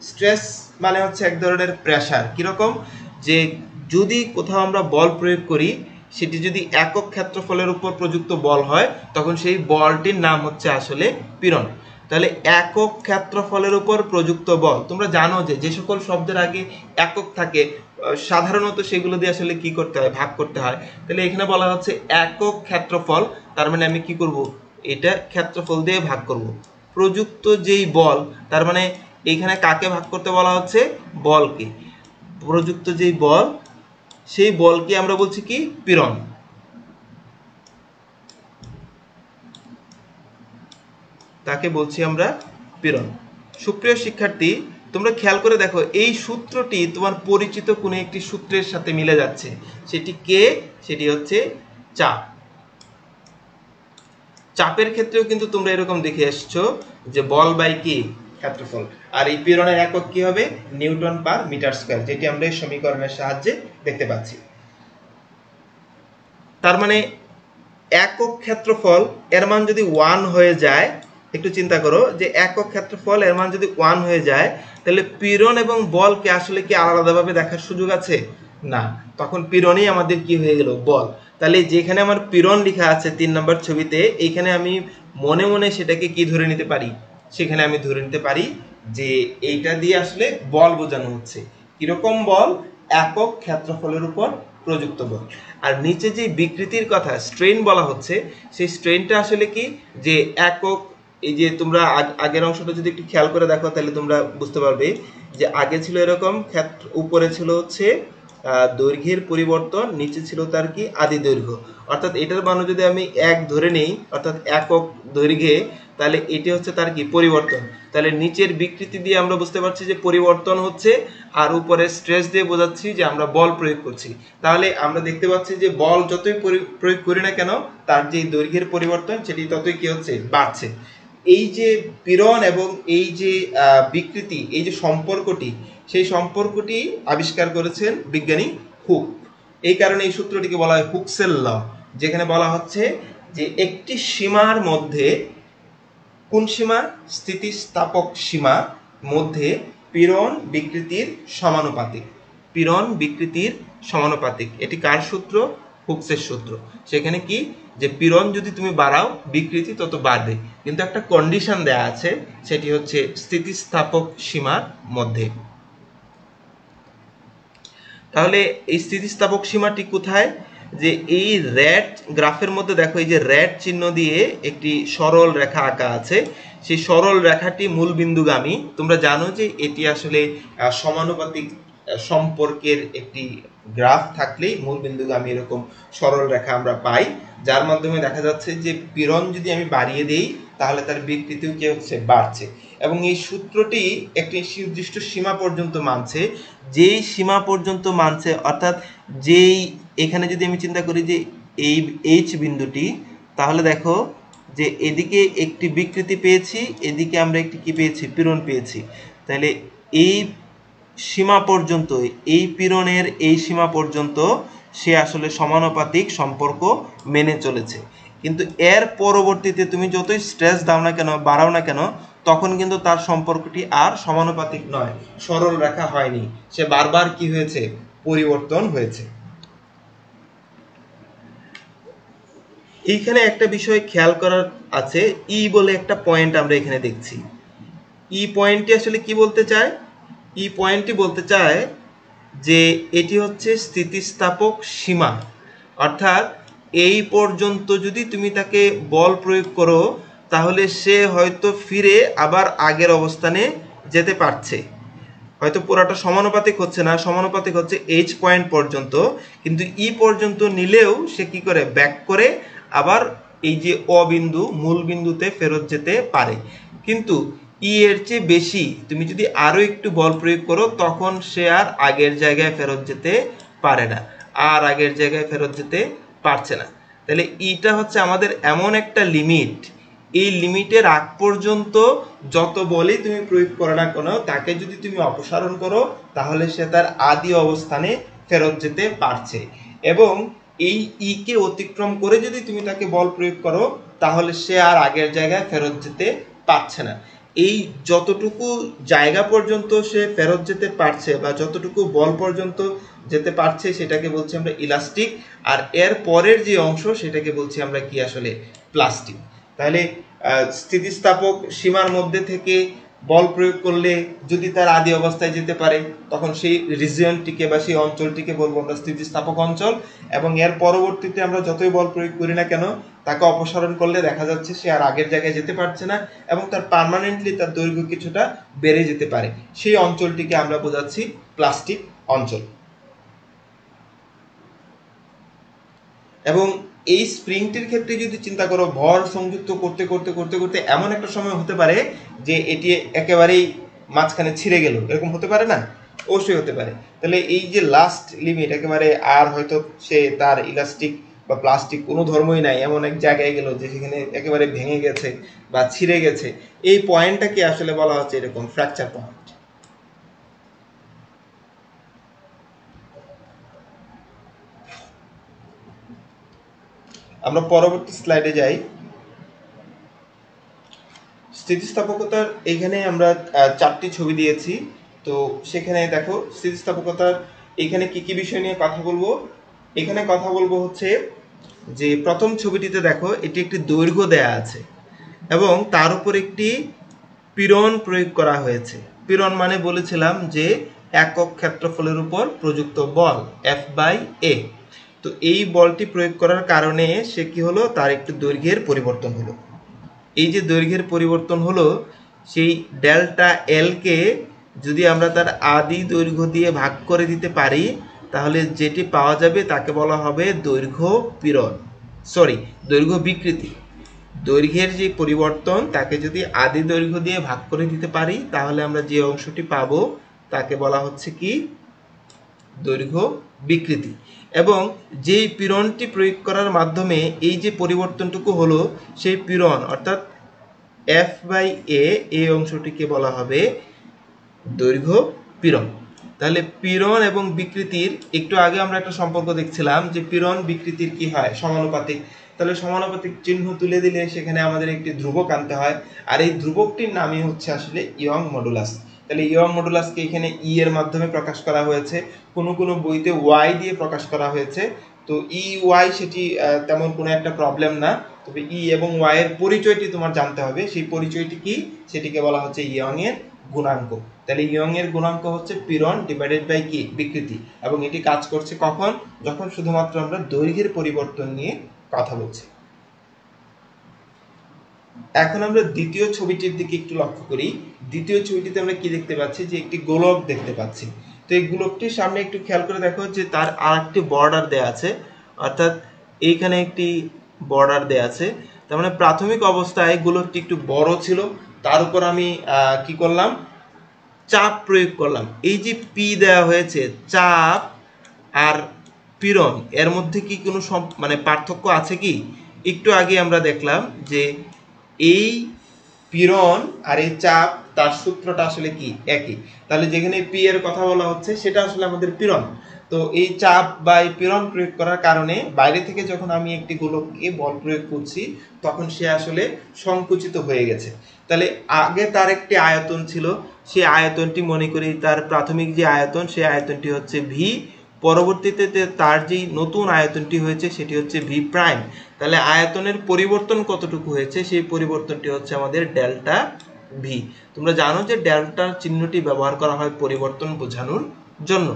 স্ট্রেস মানে হচ্ছে এক ধরনের প্রেসার। কিরকম, যে যদি কোথাও আমরা বল প্রয়োগ করি, সেটি যদি একক ক্ষেত্রফলের উপর প্রযুক্ত বল হয়, তখন সেই বলটির নাম হচ্ছে আসলে পীড়ন। তাহলে একক ক্ষেত্রফলের উপর প্রযুক্ত বল, তোমরা জানো যে যে সকল শব্দের আগে একক থাকে সাধারণত সেগুলো দিয়ে আসলে কি করতে হয়, ভাগ করতে হয়। তাহলে এখানে বলা হচ্ছে একক ক্ষেত্রফল, তার মানে আমি কি করব, এটা ক্ষেত্রফল দিয়ে ভাগ করব। প্রযুক্ত যেই বল, তার মানে এখানে কাকে ভাগ করতে বলা হচ্ছে, বলকে। প্রযুক্ত যেই বল, সেই বলকে আমরা বলছি কি, পীড়ন। তাকে বলছি আমরা পীড়ন। সুপ্রিয় শিক্ষার্থী, তোমরা খেয়াল করে দেখো এই সূত্রটি তোমার পরিচিত কোনো একটি সূত্রের সাথে মিলে যাচ্ছে। সেটি কে, সেটি হচ্ছে চাপ। চাপের ক্ষেত্রেও কিন্তু তোমরা এরকম দেখে এসছো যে বল বাই কি, ক্ষেত্রফল। আর এই পীড়নের একক কি হবে, নিউটন পার মিটার স্কয়ার, যেটি আমরা এই সমীকরণের সাহায্যে দেখতে পাচ্ছি। তার মানে একক ক্ষেত্রফল এর মান যদি 1 হয়ে যায়, একটু চিন্তা করো যে একক ক্ষেত্রফল এর মান যদি 1 হয়ে যায়, তাহলে পীড়ন এবং বলকে আসলে কি আলাদাভাবে দেখার সুযোগ আছে? না, তখন পীড়নই আমাদের কি হয়ে গেল, বল। তাহলে যেখানে আমার পীড়ন লেখা আছে 3 নম্বর ছবিতে, এইখানে আমি মনে মনে সেটাকে কি ধরে নিতে পারি, সেখানে আমি ধরে নিতে পারি যে এইটা দিয়ে আসলে বল বোঝানো হচ্ছে। কিরকম বল, একক ক্ষেত্রফলের উপর প্রযুক্ত বল। আর নিচে যে বিকৃতির কথা স্ট্রেন বলা হচ্ছে, সেই স্ট্রেনটা আসলে কি, যে একক, এই যে তোমরা আগের অংশটা যদি একটু খেয়াল করে দেখো তাহলে তোমরা বুঝতে পারবে যে আগে ছিল এরকম ক্ষেত্র, উপরে ছিল হচ্ছে দৈর্ঘ্যের পরিবর্তন, নিচে ছিল তার কি আদি দৈর্ঘ্য। অর্থাৎ এটার মান যদি আমি 1 ধরে নেই, অর্থাৎ একক দৈর্ঘ্যে, তাহলে এটি হচ্ছে তার কি পরিবর্তন। তাহলে নিচের বিকৃতি দিয়ে আমরা বুঝতে পারছি যে পরিবর্তন হচ্ছে, আর উপরে স্ট্রেস দিয়ে বোঝাচ্ছি যে আমরা বল প্রয়োগ করছি। তাহলে আমরা দেখতে পাচ্ছি যে বল যতই প্রয়োগ করি না কেন, তার যে দৈর্ঘ্যের পরিবর্তন সেটি ততই কি হচ্ছে, বাড়ছে। এই যে পীড়ন এবং এই যে বিকৃতি, এই যে সম্পর্কটি, সেই সম্পর্কটি আবিষ্কার করেছেন বিজ্ঞানী হুক। এই কারণে এই সূত্রটিকে বলা হয় হুকসের ল, যেখানে বলা হচ্ছে যে একটি সীমার মধ্যে, কোন সীমা, স্থিতিস্থাপক সীমা মধ্যে পীড়ন বিকৃতির সমানুপাতিক, পীড়ন বিকৃতির সমানুপাতিক। এটি কার সূত্র, হুকসের সূত্র। সেখানে কি, যে পীড়ন যদি তুমি বাড়াও বিকৃতি তত বাড়বে, কিন্তু একটা কন্ডিশন দেয়া আছে, সেটি হচ্ছে স্থিতিস্থাপক সীমার মধ্যে। তাহলে এই স্থিতিস্থাপক সীমাটি কোথায়, যে এই রেড গ্রাফের মধ্যে দেখো, এই যে রেড চিহ্ন দিয়ে একটি সরল রেখা আঁকা আছে, সেই সরল রেখাটি মূল বিন্দুগামী। তোমরা জানো যে এটি আসলে সমানুপাতিক সম্পর্কের একটি গ্রাফ থাকলেই মূলবিন্দুগামী এরকম সরল রেখা আমরা পাই, যার মাধ্যমে দেখা যাচ্ছে যে পীড়ন যদি আমি বাড়িয়ে দেই তাহলে তার বিকৃতিও কি হচ্ছে, বাড়ছে। এবং এই সূত্রটি একটি নির্দিষ্ট সীমা পর্যন্ত মানছে, যেই সীমা পর্যন্ত মানছে অর্থাৎ যেই এখানে যদি আমি চিন্তা করি যে এই এইচ বিন্দুটি, তাহলে দেখো যে এদিকে একটি বিকৃতি পেয়েছি, এদিকে আমরা একটি কি পেয়েছি, পীড়ন পেয়েছি। তাহলে এই সীমা পর্যন্ত, এই পীড়নের এই সীমা পর্যন্ত সে আসলে সমানুপাতিক সম্পর্ক মেনে চলেছে। কিন্তু এর পরবর্তীতে তুমি যতই স্ট্রেস দাও না কেন, বাড়াও না কেন, তখন কিন্তু তার সম্পর্কটি আর সমানুপাতিক নয়, সরল রেখা হয়নি, সে বারবার কি হয়েছে, পরিবর্তন হয়েছে। এইখানে একটা বিষয় খেয়াল করার আছে, ই বলে একটা পয়েন্ট আমরা এখানে দেখছি। ই পয়েন্টটি আসলে কি বলতে চায়? ই পয়েন্টটি বলতে চায় যে এটি হচ্ছে স্থিতিস্থাপক সীমা, অর্থাৎ এই পর্যন্ত যদি তুমি তাকে বল প্রয়োগ করো তাহলে সে হয়তো ফিরে আবার আগের অবস্থানে যেতে পারছে, হয়তো পুরাটা সমানুপাতিক হচ্ছে না, সমানুপাতিক হচ্ছে এইচ পয়েন্ট পর্যন্ত, কিন্তু ই পর্যন্ত নিলেও সে কি করে, ব্যাক করে আবার এই যে অবিন্দু মূল বিন্দুতে ফেরত যেতে পারে। কিন্তু ই এর চেয়ে বেশি তুমি যদি আরো একটু বল প্রয়োগ করো তখন সে আর আগের জায়গায় ফেরত যেতে পারে না, আর আগের জায়গায় ফেরত যেতে পারছে না। তাহলে ইটা হচ্ছে আমাদের এমন একটা লিমিট, এই লিমিটের আগ পর্যন্ত যত বলই তুমি প্রয়োগ করো না কেন, তাকে যদি তুমি অপসারণ করো তাহলে সে তার আদি অবস্থানে ফেরত যেতে পারছে। এবং এই ই কে অতিক্রম করে যদি তুমি তাকে বল প্রয়োগ করো তাহলে সে আর আগের জায়গায় ফেরত যেতে পারছে না। এই যতটুকু জায়গা পর্যন্ত সে ফেরত যেতে পারছে বা যতটুকু বল পর্যন্ত যেতে পারছে সেটাকে বলছি আমরা ইলাস্টিক, আর এর পরের যে অংশ সেটাকে বলছি আমরা কি, আসলে প্লাস্টিক। তাহলে স্থিতিস্থাপক সীমার মধ্যে থেকে বল প্রয়োগ করলে যদি তার আদি অবস্থায় যেতে পারে তখন সেই রিজিয়নটিকে বা সেই অঞ্চলটিকে বলবো আমরা স্থিতিস্থাপক অঞ্চল। এবং এর পরবর্তীতে আমরা যতই বল প্রয়োগ করি না কেন তাকে অপসারণ করলে দেখা যাচ্ছে সে আর আগের জায়গায় যেতে পারছে না এবং তার পার্মানেন্টলি তার দৈর্ঘ্য কিছুটা বেড়ে যেতে পারে, সেই অঞ্চলটিকে আমরা বোঝাচ্ছি প্লাস্টিক অঞ্চল। এবং এই স্প্রিংটির ক্ষেত্রে যদি চিন্তা করো, ভর সংযুক্ত করতে করতে করতে করতে এমন একটা সময় হতে পারে যে এটি একেবারেই মাঝখানে ছিঁড়ে গেল, এরকম হতে পারে না? অবশ্যই হতে পারে। তাহলে এই যে লাস্ট লিমিট, একেবারে আর হয়তো সে তার ইলাস্টিক বা প্লাস্টিক কোনো ধর্মই নাই, এমন এক জায়গায় গেল যে সেখানে একেবারে ভেঙে গেছে বা ছিঁড়ে গেছে, এই পয়েন্টটাকে আসলে বলা হচ্ছে এরকম ফ্র্যাকচার পয়েন্ট। আমরা পরবর্তী স্লাইডে যাই। স্থিতিস্থাপকতার এখানে আমরা 4টি ছবি দিয়েছি, তো সেখানে দেখো স্থিতিস্থাপকতার এখানে কি কি বিষয় নিয়ে কথা বলবো। এখানে কথা বলবো হচ্ছে যে প্রথম ছবিটিতে দেখো এটি একটি দৈর্ঘ্য দেয়া আছে এবং তার উপর একটি পীড়ন প্রয়োগ করা হয়েছে। পীড়ন মানে বলেছিলাম যে একক ক্ষেত্রফলের উপর প্রযুক্ত বল F/A। তো এই বলটি প্রয়োগ করার কারণে সে কি হলো, তার একটু দৈর্ঘ্যের পরিবর্তন হলো। এই যে দৈর্ঘ্যের পরিবর্তন হলো, সেই ডেল্টা এল কে যদি আমরা তার আদি দৈর্ঘ্য দিয়ে ভাগ করে দিতে পারি তাহলে যেটি পাওয়া যাবে তাকে বলা হবে দৈর্ঘ্য পীড়ন, দৈর্ঘ্য বিকৃতি। দৈর্ঘ্যের যে পরিবর্তন তাকে যদি আদি দৈর্ঘ্য দিয়ে ভাগ করে দিতে পারি তাহলে আমরা যে অংশটি পাবো তাকে বলা হচ্ছে কি, দৈর্ঘ্য বিকৃতি। এবং যেই পীড়নটি প্রয়োগ করার মাধ্যমে এই যে পরিবর্তনটুকু হলো সেই পীড়ন অর্থাৎ F/A, এই অংশটিকে বলা হবে দৈর্ঘ্য পীড়ন। তাহলে পীড়ন এবং বিকৃতির একটু আগে আমরা একটা সম্পর্ক দেখছিলাম যে পীড়ন বিকৃতির কি হয়, সমানুপাতিক। তাহলে সমানুপাতিক চিহ্ন তুলে দিলে সেখানে আমাদের একটি ধ্রুবক আনতে হয়, আর এই ধ্রুবকটির নামই হচ্ছে আসলে ইয়ং মডুলাস। তাহলে ইয়ং মডুলাসকে এখানে ই এর মাধ্যমে প্রকাশ করা হয়েছে, কোনো কোনো বইতে ওয়াই দিয়ে প্রকাশ করা হয়েছে। তো ই ওয়াই সেটি তেমন কোনো একটা প্রবলেম না, তবে ই এবং ওয়াই এর পরিচয়টি তোমার জানতে হবে। সেই পরিচয়টি কি, সেটিকে বলা হচ্ছে ইয়ং এর গুণাঙ্ক। তাহলে ইয়ং এর গুণাঙ্ক হচ্ছে পীড়ন ডিভাইডেড বাই কি, বিকৃতি। এবং এটি কাজ করছে কখন, যখন শুধুমাত্র আমরা দৈর্ঘ্যের পরিবর্তন নিয়ে কথা বলছি। এখন আমরা দ্বিতীয় ছবিটির দিকে একটু লক্ষ্য করি। দ্বিতীয় ছবিটিতে আমরা কি দেখতে পাচ্ছি, যে একটি গোলক দেখতে পাচ্ছি। তো তো এই গোলকটির সামনে একটু খেয়াল করে দেখো যে তার আরেকটি বর্ডার দেয়া আছে, অর্থাৎ এইখানে একটি বর্ডার দেয়া আছে। তার মানে প্রাথমিক অবস্থায় গোলকটি একটু বড় ছিল, তার উপর আমি কি করলাম, চাপ প্রয়োগ করলাম। এই যে পি দেওয়া হয়েছে, চাপ আর পীড়ন এর মধ্যে কি কোনো মানে পার্থক্য আছে কি? একটু আগে আমরা দেখলাম যে এই পীড়ন আর এই চাপ তার সূত্রটা আসলে কি একই। তাহলে যেখানে পি এর কথা বলা হচ্ছে সেটা আসলে আমাদের পীড়ন। তো এই চাপ বা এই পীড়ন প্রয়োগ করার কারণে বাইরে থেকে যখন আমি একটি গোলককে বল প্রয়োগ করছি তখন সে আসলে সংকুচিত হয়ে গেছে। তাহলে আগে তার একটি আয়তন ছিল, সেই আয়তনটি মনে করি তার প্রাথমিক যে আয়তন সেই আয়তনটি হচ্ছে ভি, পরবর্তীতে তার যে নতুন আয়তনটি হয়েছে সেটি হচ্ছে ভি প্রাইম। তাহলে আয়তনের পরিবর্তন কতটুকু হয়েছে সেই পরিবর্তনটি হচ্ছে আমাদের ডেল্টা ভি। তোমরা জানো যে ডেল্টার চিহ্নটি ব্যবহার করা হয় পরিবর্তন বোঝানোর জন্য,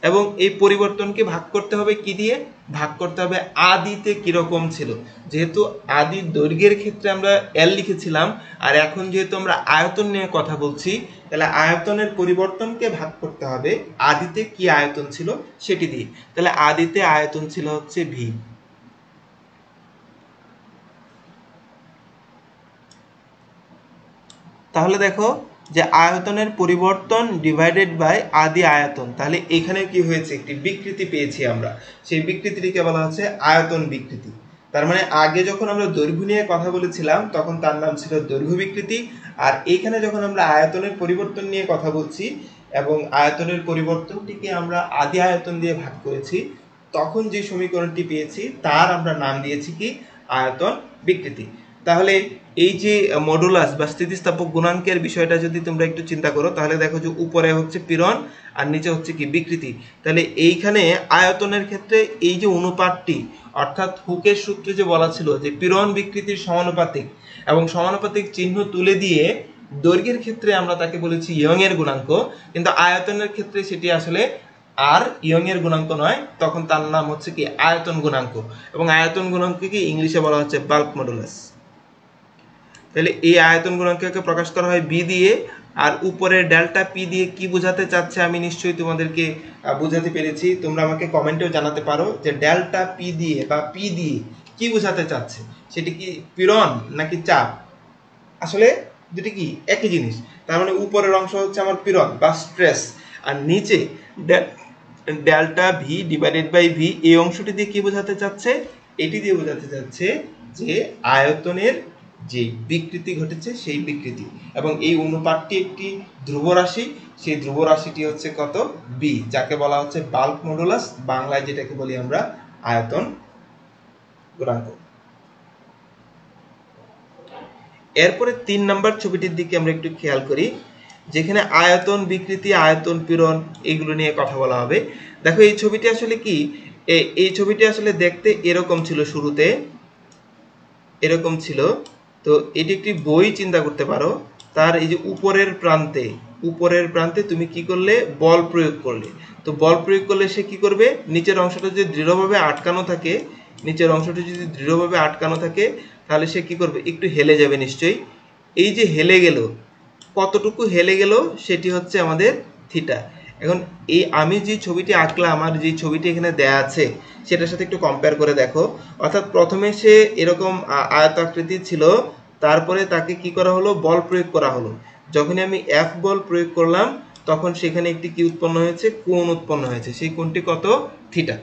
এবং এই পরিবর্তনকে ভাগ করতে হবে কি দিয়ে? ভাগ করতে হবে আদিতে কিরকম ছিল। যেহেতু আদি দৈর্ঘ্যের ক্ষেত্রে আমরা এল লিখেছিলাম, আর এখন যেহেতু আমরা আয়তন নিয়ে কথা বলছি, তাহলে আয়তনের পরিবর্তনকে ভাগ করতে হবে আদিতে কি আয়তন ছিল সেটি দিয়ে। তাহলে আদিতে আয়তন ছিল হচ্ছে ভি। তাহলে দেখো যে আয়তনের পরিবর্তন ডিভাইডেড বাই আদি আয়তন, তাহলে এখানে কি হয়েছে, একটি বিকৃতি পেয়েছি আমরা। সেই বিকৃতিটিকে বলা হচ্ছে আয়তন বিকৃতি। তার মানে আগে যখন আমরা দৈর্ঘ্য নিয়ে কথা বলেছিলাম তখন তার নাম ছিল দৈর্ঘ্য বিকৃতি, আর এইখানে যখন আমরা আয়তনের পরিবর্তন নিয়ে কথা বলছি এবং আয়তনের পরিবর্তনটিকে আমরা আদি আয়তন দিয়ে ভাগ করেছি, তখন যে সমীকরণটি পেয়েছি তার আমরা নাম দিয়েছি কি, আয়তন বিকৃতি। তাহলে এই যে মডুলাস বা স্থিতিস্থাপক গুণাঙ্কের বিষয়টা যদি তোমরা একটু চিন্তা করো, তাহলে দেখো যে উপরে হচ্ছে পীড়ন আর নিচে হচ্ছে কি বিকৃতি। তাহলে এইখানে আয়তনের ক্ষেত্রে এই যে অনুপাতটি, অর্থাৎ হুকের সূত্রে যে বলা ছিল যে পীড়ন বিকৃতির সমানুপাতিক, এবং সমানুপাতিক চিহ্ন তুলে দিয়ে দৈর্ঘ্যের ক্ষেত্রে আমরা তাকে বলেছি ইয়ং এর গুণাঙ্ক, কিন্তু আয়তনের ক্ষেত্রে সেটি আসলে আর ইয়ং এর গুণাঙ্ক নয়, তখন তার নাম হচ্ছে কি আয়তন গুণাঙ্ক, এবং আয়তন গুণাঙ্ককে কি ইংলিশে বলা হচ্ছে বাল্ক মডুলাস। তাহলে এই আয়তন গুণাঙ্ককে প্রকাশ করা হয় বি দিয়ে, আর উপরে ডেল্টা পি দিয়ে কি বোঝাতে চাচ্ছে আমি নিশ্চয়ই তোমাদেরকে বোঝাতে পেরেছি। তোমরা আমাকে কমেন্টেও জানাতে পারো যে ডেল্টা পি দিয়ে বা পি দিয়ে কি বোঝাতে চাচ্ছে, সেটি কি পীড়ন নাকি চাপ? আসলে দুটি কি একই জিনিস। তার মানে উপরের অংশ হচ্ছে আমার পীড়ন বা স্ট্রেস, আর নিচে delta V divided by V, এই অংশটি দিয়ে কি বোঝাতে চাচ্ছে? এটি দিয়ে বোঝাতে চাচ্ছে যে আয়তনের যে বিকৃতি ঘটেছে সেই বিকৃতি, এবং এই অনুপাতটি একটি ধ্রুব রাশি, সেই ধ্রুব রাশিটি হচ্ছে কত, বি, যাকে বলা হচ্ছে বাল্ক মডুলাস, বাংলায় যেটাকে বলি আমরা আয়তন গুণাঙ্ক। এরপরে 3 নাম্বার ছবিটির দিকে আমরা একটু খেয়াল করি, যেখানে আয়তন বিকৃতি, আয়তন পীড়ন এগুলো নিয়ে কথা বলা হবে। দেখো এই ছবিটি আসলে কি, এই ছবিটি আসলে দেখতে এরকম ছিল, শুরুতে এরকম ছিল। তো এটি একটি বই চিন্তা করতে পারো, তার এই যে উপরের প্রান্তে তুমি কি করলে, বল প্রয়োগ করলে। তো বল প্রয়োগ করলে সে কি করবে, নিচের অংশটা যদি দৃঢ়ভাবে আটকানো থাকে, তাহলে সে কি করবে, একটু হেলে যাবে নিশ্চয়ই। এই যে হেলে গেল, কতটুকু হেলে গেল সেটি হচ্ছে আমাদের থিটা। এখন এই আমি যে ছবিটি আঁকলাম আর যে ছবিটি এখানে দেয়া আছে সেটার সাথে একটু কম্পেয়ার করে দেখো। অর্থাৎ প্রথমে সে এরকম আয়তাকৃতি ছিল, তারপরে তাকে কি করা হলো, বল প্রয়োগ করা হলো। যখনই আমি এফ বল প্রয়োগ করলাম তখন সেখানে একটি কি উৎপন্ন হয়েছে, কোণ উৎপন্ন হয়েছে, সেই কোণটি কত, থিটা।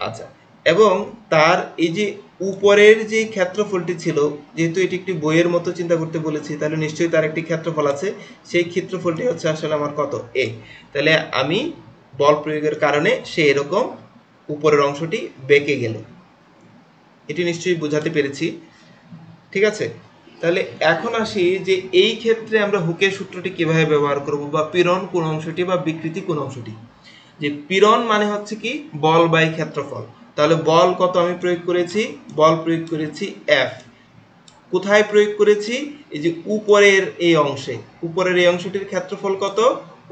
আচ্ছা, এবং তার এই যে উপরের যে ক্ষেত্রফলটি ছিল, যেহেতু এটি একটি বইয়ের মতো চিন্তা করতে বলেছি, তাহলে নিশ্চয়ই তার একটি ক্ষেত্রফল আছে, সেই ক্ষেত্রফলটি হচ্ছে আসলে আমার কত, এ। তাহলে আমি বল প্রয়োগের কারণে সে এরকম উপরের অংশটি বেঁকে গেল, এটি নিশ্চয়ই বোঝাতে পেরেছি, ঠিক আছে। তাহলে এখন আসি যে এই ক্ষেত্রে আমরা হুকের সূত্রটি কিভাবে ব্যবহার করব, বা পীড়ন কোন অংশটি বা বিকৃতি কোন অংশটি। যে পীড়ন মানে হচ্ছে কি বল বাই ক্ষেত্রফল। তাহলে বল কত আমি প্রয়োগ করেছি, বল প্রয়োগ করেছি এফ। কোথায় প্রয়োগ করেছি, এই যে উপরের এই অংশে, উপরের এই অংশটির ক্ষেত্রফল কত,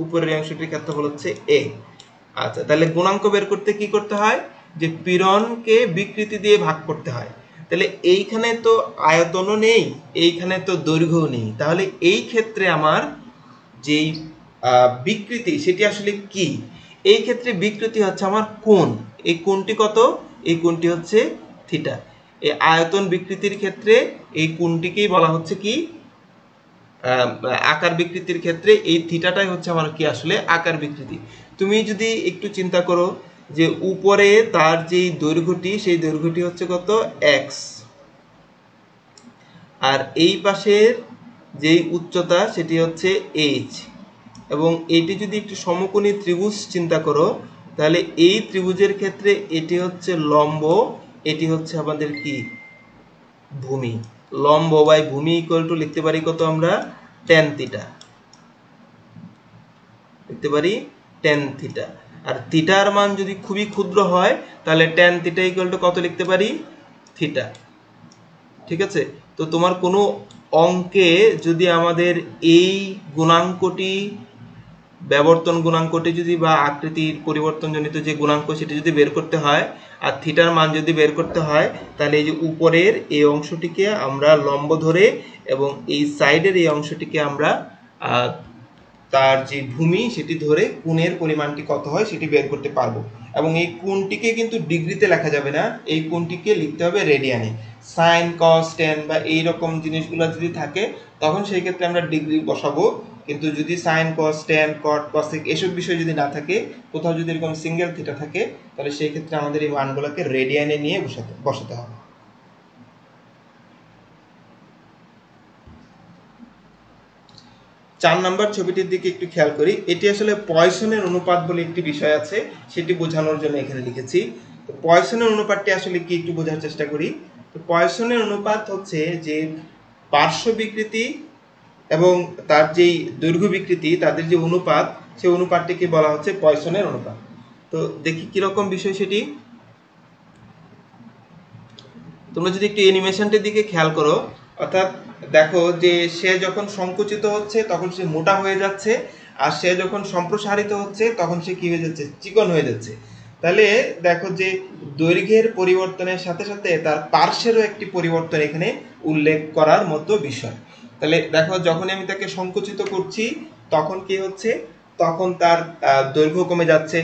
উপরের এই অংশটির ক্ষেত্রফল হচ্ছে এ। আচ্ছা, তাহলে গুণাঙ্ক বের করতে কি করতে হয়, যে পীড়নকে বিকৃতি দিয়ে ভাগ করতে হয়। তাহলে এইখানে তো আয়তনও নেই, এইখানে তো দৈর্ঘ্যও নেই, তাহলে এই ক্ষেত্রে আমার যেই বিকৃতি সেটি আসলে কি? এই ক্ষেত্রে বিকৃতি হচ্ছে আমার কোণ, এই কোণটি কত? এই কোণটি হচ্ছে থিটা। এই আয়তন বিকৃতির ক্ষেত্রে এই কোণটিকেই বলা হচ্ছে কি? আকার বিকৃতির ক্ষেত্রে এই থিটাটাই হচ্ছে আমার কি আসলে আকার বিকৃতি। তুমি যদি একটু চিন্তা করো যে উপরে তার যে দৈর্ঘ্যটি, সেই দৈর্ঘ্যটি হচ্ছে কত? x, আর এই পাশের যেই উচ্চতা সেটি হচ্ছে h, এবং এটি যদি একটু সমকোণী ত্রিভুজ চিন্তা করো, তাহলে এই ত্রিভুজের ক্ষেত্রে এটি হচ্ছে লম্ব, এটি হচ্ছে আমাদের কি? ভূমি। লম্ব বাই ভূমি ইকুয়াল টু লিখতে পারি কত আমরা? tan থিটা, লিখতে পারি tan থিটা। আর থিটার মান যদি খুবই ক্ষুদ্র হয় তাহলে tan থিটা ইকুয়াল টু কত লিখতে পারি? থিটা। ঠিক আছে? তো তোমার কোনো অঙ্কে যদি আমাদের এই গুণাঙ্কটি, ব্যবর্তন গুণাঙ্কটি যদি বা আকৃতির পরিবর্তনজনিত যে গুণাঙ্ক সেটি যদি বের করতে হয় আর থিটার মান যদি বের করতে হয়, তাহলে এই যে উপরের এই অংশটিকে আমরা লম্ব ধরে এবং এই সাইডের এই অংশটিকে আমরা তার যে ভূমি সেটি ধরে কোণের পরিমাণটি কত হয় সেটি বের করতে পারবো। এবং এই কোণটিকে কিন্তু ডিগ্রিতে লেখা যাবে না, এই কোণটিকে লিখতে হবে রেডিয়ানে। সাইন, কস, ট্যান বা এইরকম জিনিসগুলো যদি থাকে তখন সেই ক্ষেত্রে আমরা ডিগ্রি বসাবো, কিন্তু যদি সাইন, কস, ট্যান, কট, কসেক এসব বিষয় যদি না থাকে, কোথাও যদি এরকম সিঙ্গেল থিটা থাকে, তাহলে সেই ক্ষেত্রে আমাদের এই মানগুলোকে রেডিয়ানে নিয়ে বসাতে হবে। 4 নাম্বার ছবিটির দিকে একটু খেয়াল করি। এটি আসলে পয়সনের অনুপাত বলে একটি বিষয় আছে, সেটি বোঝানোর জন্য এখানে লিখেছি। তো পয়সনের অনুপাতটি আসলে কি একটু বোঝার চেষ্টা করি। তো পয়সনের অনুপাত হচ্ছে যে পার্শ্ব বিকৃতি এবং তার যেই দৈর্ঘ্য বিকৃতি তাদের যে অনুপাত, সেই অনুপাতটিকে বলা হচ্ছে পয়সনের অনুপাত। তো দেখি কিরকম বিষয় সেটি। তোমরা যদি একটু অ্যানিমেশনটির দিকে খেয়াল করো, অর্থাৎ দেখো যে সে যখন সংকুচিত হচ্ছে তখন সে মোটা হয়ে যাচ্ছে, আর সে যখন সম্প্রসারিত হচ্ছে তখন সে কি হয়ে যাচ্ছে? চিকন হয়ে যাচ্ছে। তাহলে দেখো যে দৈর্ঘ্যের পরিবর্তনের সাথে সাথে তার পার্শ্বেরও একটি পরিবর্তন এখানে উল্লেখ করার মতো বিষয়। তাহলে দেখো যখন আমি তাকে সংকুচিত করছি তখন কি হচ্ছে? তখন তার দৈর্ঘ্য কমে যাচ্ছে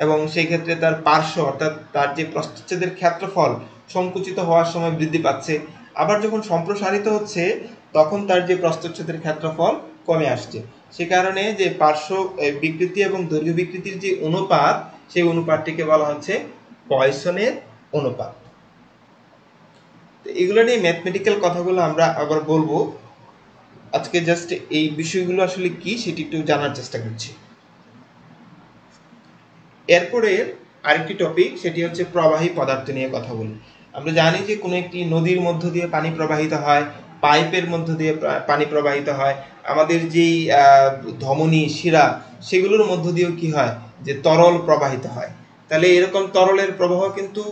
এবং সেই ক্ষেত্রে তার পার্শ্ব অর্থাৎ তার যে প্রস্থচ্ছেদের ক্ষেত্রফল সংকুচিত হওয়ার সময় বৃদ্ধি পাচ্ছে। আবার যখন সম্প্রসারিত হচ্ছে তখন তার যে প্রস্থচ্ছেদের ক্ষেত্রফল কমে আসছে। সে কারণে যে পার্শ্ব বিকৃতি এবং দৈর্ঘ্য বিকৃতির যে অনুপাত, সেই অনুপাতটিকে বলা হচ্ছে পয়সনের অনুপাত। এগুলো নিয়ে ম্যাথমেটিক্যাল কথাগুলো আমরা আবার বলবো। আজকে জাস্ট এই বিষয়গুলো আসলে কি সেটি একটু জানার চেষ্টা করছি। এরপরে আরেকটি টপিক, সেটি হচ্ছে প্রবাহী পদার্থ নিয়ে কথা বলি। আমরা জানি যে কোনো একটি নদীর মধ্য দিয়ে পানি প্রবাহিত হয়, পাইপের মধ্য দিয়ে পানি প্রবাহিত হয়, আমাদের যেই ধমনী, শিরা, সেগুলোর মধ্য দিয়েও কি হয়? যে তরল প্রবাহিত হয়। তাহলে এরকম তরলের প্রবাহ কিন্তু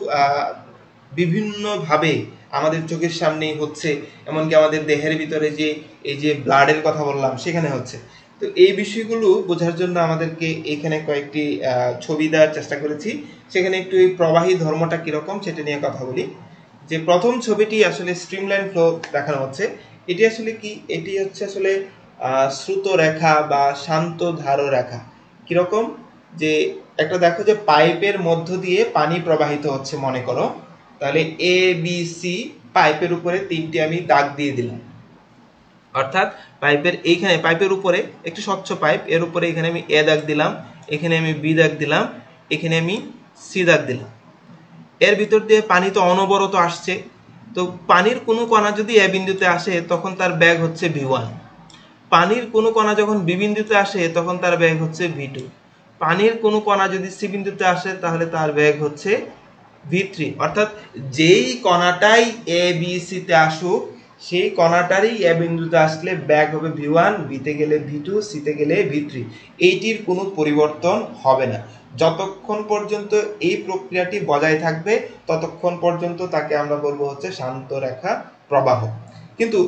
বিভিন্নভাবে আমাদের চোখের সামনেই হচ্ছে, এমনকি আমাদের দেহের ভিতরে যে এই যে ব্লাডের কথা বললাম সেখানে হচ্ছে। তো এই বিষয়গুলো বোঝার জন্য আমাদেরকে এখানে কয়েকটি ছবি দেওয়ার চেষ্টা করেছি, সেখানে একটু এই প্রবাহী ধর্মটা কিরকম সেটা নিয়ে কথা বলি। যে প্রথম ছবিটি আসলে স্ট্রিমলাইন ফ্লো দেখানো হচ্ছে। এটি আসলে কি? এটি হচ্ছে আসলে স্রুত রেখা বা শান্ত ধার রেখা। কিরকম? যে একটা দেখো যে পাইপের মধ্য দিয়ে পানি প্রবাহিত হচ্ছে মনে করো, তাহলে এ বি সি পাইপের উপরে তিনটি আমি দাগ দিয়ে দিলাম। অর্থাৎ পাইপের এইখানে, পাইপের উপরে একটি স্বচ্ছ পাইপ, এর উপরে এখানে আমি এ দাগ দিলাম, এখানে আমি বি দাগ দিলাম, এখানে আমি সি দাগ দিলাম। এর ভিতর দিয়ে পানি তো অনবরত আসছে। তো পানির কোনো কণা যদি এ বিন্দুতে আসে তখন তার বেগ হচ্ছে v1। পানির কোনো কণা যখন বি বিন্দুতে আসে তখন তার বেগ হচ্ছে v2। পানির কোনো কণা যদি সি বিন্দুতে আসে তাহলে তার বেগ হচ্ছে v3। অর্থাৎ যেই কণাটাই এ বি সি তে আসুক, সেই কণাটারই এ বিন্দুতে আসলে বেগ হবে v1, বিতে গেলে v2, সিতে গেলে v3। এইটির কোনো পরিবর্তন হবে না। যতক্ষণ পর্যন্ত এই প্রক্রিয়াটি বজায় থাকবে ততক্ষণ পর্যন্ত তাকে আমরা বলবো হচ্ছে শান্ত রেখা প্রবাহ। কিন্তু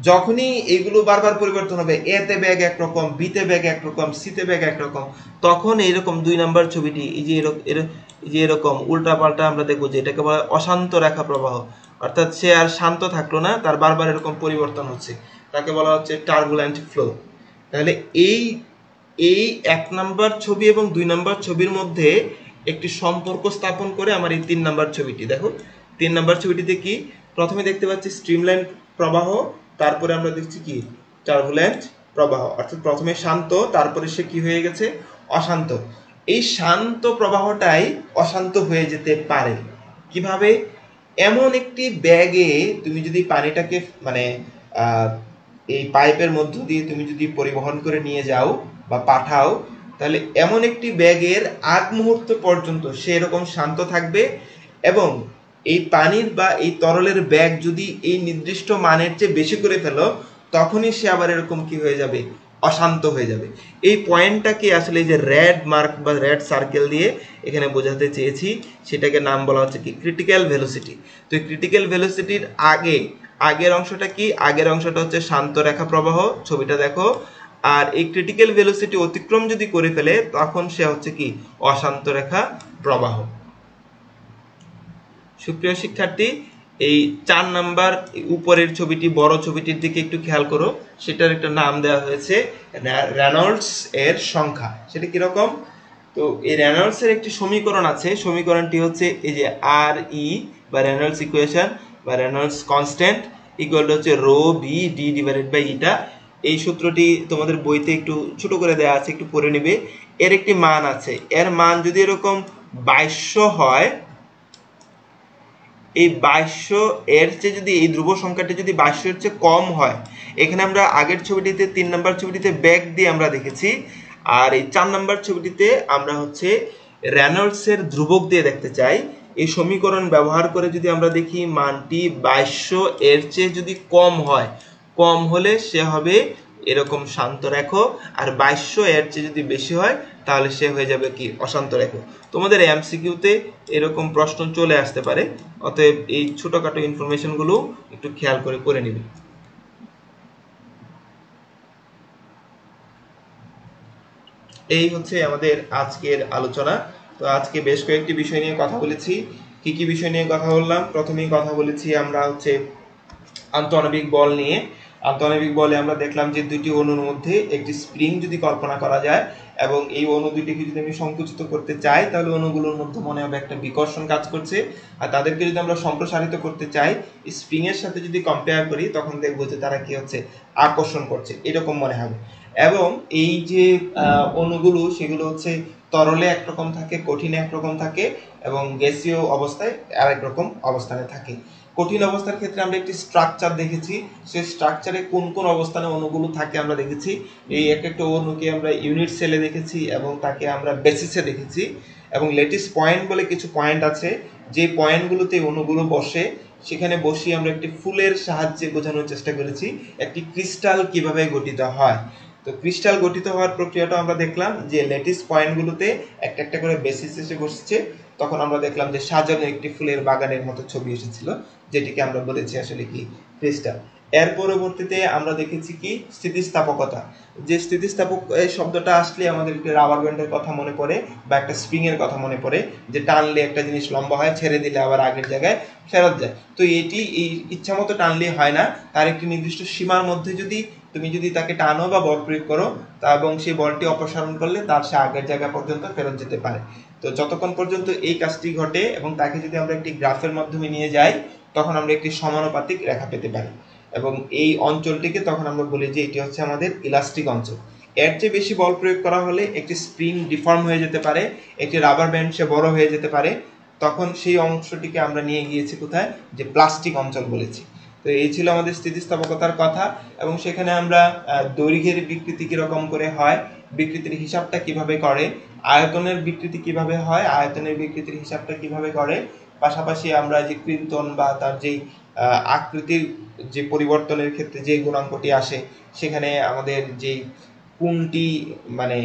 যখনই এগুলো বারবার পরিবর্তন হবে, এ তে বেগ একরকম, বিতে বেগ একরকম, সিতে বেগ একরকম, তখন এইরকম 2 নাম্বার ছবিটি এই যে এরকম উল্টা পাল্টা আমরা দেখবো যে এটাকে বলা হয় অশান্ত রেখা প্রবাহ। অর্থাৎ সে আর শান্ত থাকলো না, তার বারবার এরকম পরিবর্তন হচ্ছে, তাকে বলা হচ্ছে টার্বুলেন্ট ফ্লো। তাহলে এই এই 1 নাম্বার ছবি এবং 2 নাম্বার ছবির মধ্যে একটি সম্পর্ক স্থাপন করে আমার এই 3 নাম্বার ছবিটি দেখো। 3 নাম্বার ছবিটিতে কি প্রথমে দেখতে পাচ্ছি স্ট্রিমলাইন প্রবাহ, তারপরে আমরা দেখছি কি টার্বুলেন্ট প্রবাহ, অর্থাৎ প্রথমে শান্ত তারপরে সে কি হয়ে গেছে অশান্ত। এই শান্ত প্রবাহটাই অশান্ত হয়ে যেতে পারে কিভাবে? এমন একটি ব্যাগে তুমি যদি পানিটাকে মানে এই পাইপের মধ্য দিয়ে তুমি যদি পরিবহন করে নিয়ে যাও বা পাঠাও, তাহলে এমন একটি ব্যাগের আগ মুহূর্ত পর্যন্ত সে এরকম শান্ত থাকবে, এবং এই পানির বা এই তরলের ব্যাগ যদি এই নির্দিষ্ট মানের চেয়ে বেশি করে ফেলো, তখনই সে আবার এরকম কি হয়ে যাবে অশান্ত হয়ে যাবে। এই পয়েন্টটাকে আসলে এই যে রেড মার্ক বা রেড সার্কেল দিয়ে এখানে বোঝাতে চেয়েছি, সেটাকে নাম বলা হচ্ছে কি ক্রিটিক্যাল ভেলোসিটি। তো এই ক্রিটিক্যাল ভেলোসিটির আগের অংশটা কি? আগের অংশটা হচ্ছে শান্ত রেখা প্রবাহ, ছবিটা দেখো। আর এই ক্রিটিক্যাল ভেলোসিটি অতিক্রম যদি করে ফেলে তখন সে হচ্ছে কি অশান্ত রেখা প্রবাহ। সুপ্রিয় শিক্ষার্থী, এই 4 নাম্বার উপরের ছবিটি বড় ছবিটির দিকে একটু খেয়াল করো, সেটার একটা নাম দেওয়া হয়েছে রেনল্ডস এর সংখ্যা। সেটা কিরকম? তো এই রেনল্ডস এর একটি সমীকরণ আছে, সমীকরণটি হচ্ছে এই যে আর ই বা রেনল্ডস ইকুয়েশন বা রেনল্ডস কনস্ট্যান্ট ইকুয়াল টু হচ্ছে rho B D divided by eta. এই সূত্রটি তোমাদের বইতে একটু ছোট করে দেওয়া আছে, একটু পড়ে নেবে। এর একটি মান আছে, এর মান যদি এরকম 2200 হয়, এই 2200 এর চেয়ে যদি এই ধ্রুব সংখ্যাটি যদি 2200 এর চেয়ে কম হয়, এখানে আমরা আগের ছবিটিতে 3 নাম্বার ছবিটিতে ব্যাগ দিয়ে আমরা দেখেছি, আর এই 4 নাম্বার ছবিটিতে আমরা হচ্ছে রেনল্ডস এর ধ্রুবক দিয়ে দেখতে চাই। এই সমীকরণ ব্যবহার করে যদি আমরা দেখি মানটি 2200 এর চেয়ে যদি কম হয়, কম হলে সে হবে এরকম শান্ত রেখো, আর 2200 এর চেয়ে যদি বেশি হয় তাহলে সে হয়ে যাবে কি অশান্ত রেখো। তোমাদের এমসিকিউতে এরকম প্রশ্ন চলে আসতে পারে, অতএব এই ছোটখাটো ইনফরমেশন গুলো একটু খেয়াল করে পড়ে নিবে। এই হচ্ছে আমাদের আজকের আলোচনা। তো আজকে বেশ কয়েকটি বিষয় নিয়ে কথা বলেছি। কি কি বিষয় নিয়ে কথা বললাম? প্রথমেই কথা বলেছি আমরা হচ্ছে আন্তঃআণবিক বল নিয়ে। আন্তঃআণবিক বলে আমরা দেখলাম যে দুটি অণুর মধ্যে একটি স্প্রিং যদি কল্পনা করা যায় এবং এই অণু দুটিকে যদি আমি সংকুচিত করতে চাই, তাহলে অণুগুলোর মধ্যে মনে হবে একটা বিকর্ষণ কাজ করছে, আর তাদেরকে যদি আমরা সম্প্রসারিত করতে চাই স্প্রিং এর সাথে যদি কম্পেয়ার করি, তখন দেখবো যে তারা কি হচ্ছে আকর্ষণ করছে, এরকম মনে হবে। এবং এই যে অণুগুলো সেগুলো হচ্ছে তরলে একরকম থাকে, কঠিনে একরকম থাকে, এবং গ্যাসীয় অবস্থায় আরেক রকম অবস্থানে থাকে। কঠিন অবস্থার ক্ষেত্রে আমরা একটি স্ট্রাকচার দেখেছি, সেই স্ট্রাকচারে কোন কোন অবস্থানে অণুগুলো থাকে আমরা দেখেছি। এই এক একটা অণুকে আমরা ইউনিট সেলে দেখেছি এবং তাকে আমরা বেসিসে দেখেছি, এবং ল্যাটিস পয়েন্ট বলে কিছু পয়েন্ট আছে, যে পয়েন্টগুলোতে অণুগুলো বসে, সেখানে বসিয়ে আমরা একটি ফুলের সাহায্যে বোঝানোর চেষ্টা করেছি একটি ক্রিস্টাল কিভাবে গঠিত হয়। তো ক্রিস্টাল গঠিত হওয়ার প্রক্রিয়াটা আমরা দেখলাম যে ল্যাটিস পয়েন্টগুলোতে একটা একটা করে বেসিস এসে বসছে, তখন আমরা দেখলাম যে সাজানো একটি ফুলের বাগানের মতো ছবি এসেছিল, যেটিকে আমরা বলেছি আসলে কি ক্রিস্টাল। এর পরবর্তীতে আমরা দেখেছি কি স্থিতিস্থাপকতা। যে স্থিতিস্থাপক এই শব্দটা আসলে আমাদের রাবার ব্যান্ডের কথা মনে পড়ে বা একটা স্প্রিং এর কথা মনে পড়ে, যে টানলে একটা জিনিস লম্বা হয়, ছেড়ে দিলে আবার আগের জায়গায় ফেরত যায়। তো এটি এই ইচ্ছা মতো টানলে হয় না, তার একটি নির্দিষ্ট সীমার মধ্যে তুমি যদি তাকে টানো বা বল প্রয়োগ করো এবং সেই বলটি অপসারণ করলে তার সে আগের জায়গা পর্যন্ত ফেরত যেতে পারে। তো যতক্ষণ পর্যন্ত এই কাজটি ঘটে এবং তাকে যদি আমরা একটি গ্রাফের মাধ্যমে নিয়ে যাই, তখন আমরা একটি সমানুপাতিক রেখা পেতে পারি, এবং এই অঞ্চলটিকে তখন আমরা বলি যে এটি হচ্ছে আমাদের ইলাস্টিক অঞ্চল। এর চেয়ে বেশি বল প্রয়োগ করা হলে একটি স্প্রিং ডিফর্ম হয়ে যেতে পারে, একটি রাবার ব্যান্ড সে বড় হয়ে যেতে পারে, তখন সেই অংশটিকে আমরা নিয়ে গিয়েছি কোথায়, যে প্লাস্টিক অঞ্চল বলেছি। তো এই ছিল আমাদের স্থিতিস্থাপকতার কথা, এবং সেখানে আমরা দৈর্ঘ্যের বিকৃতি কিরকম করে হয়, বিকৃতির হিসাবটা কিভাবে করে, আয়তনের বিকৃতি কিভাবে হয়, আয়তনের বিকৃতির হিসাবটা কিভাবে করে, পাশাপাশি আমরা যে কৃন্তন বা তার যেই আকৃতির যে পরিবর্তনের ক্ষেত্রে যে গুণাঙ্কটি আসে, সেখানে আমাদের যেই কোনটি মানে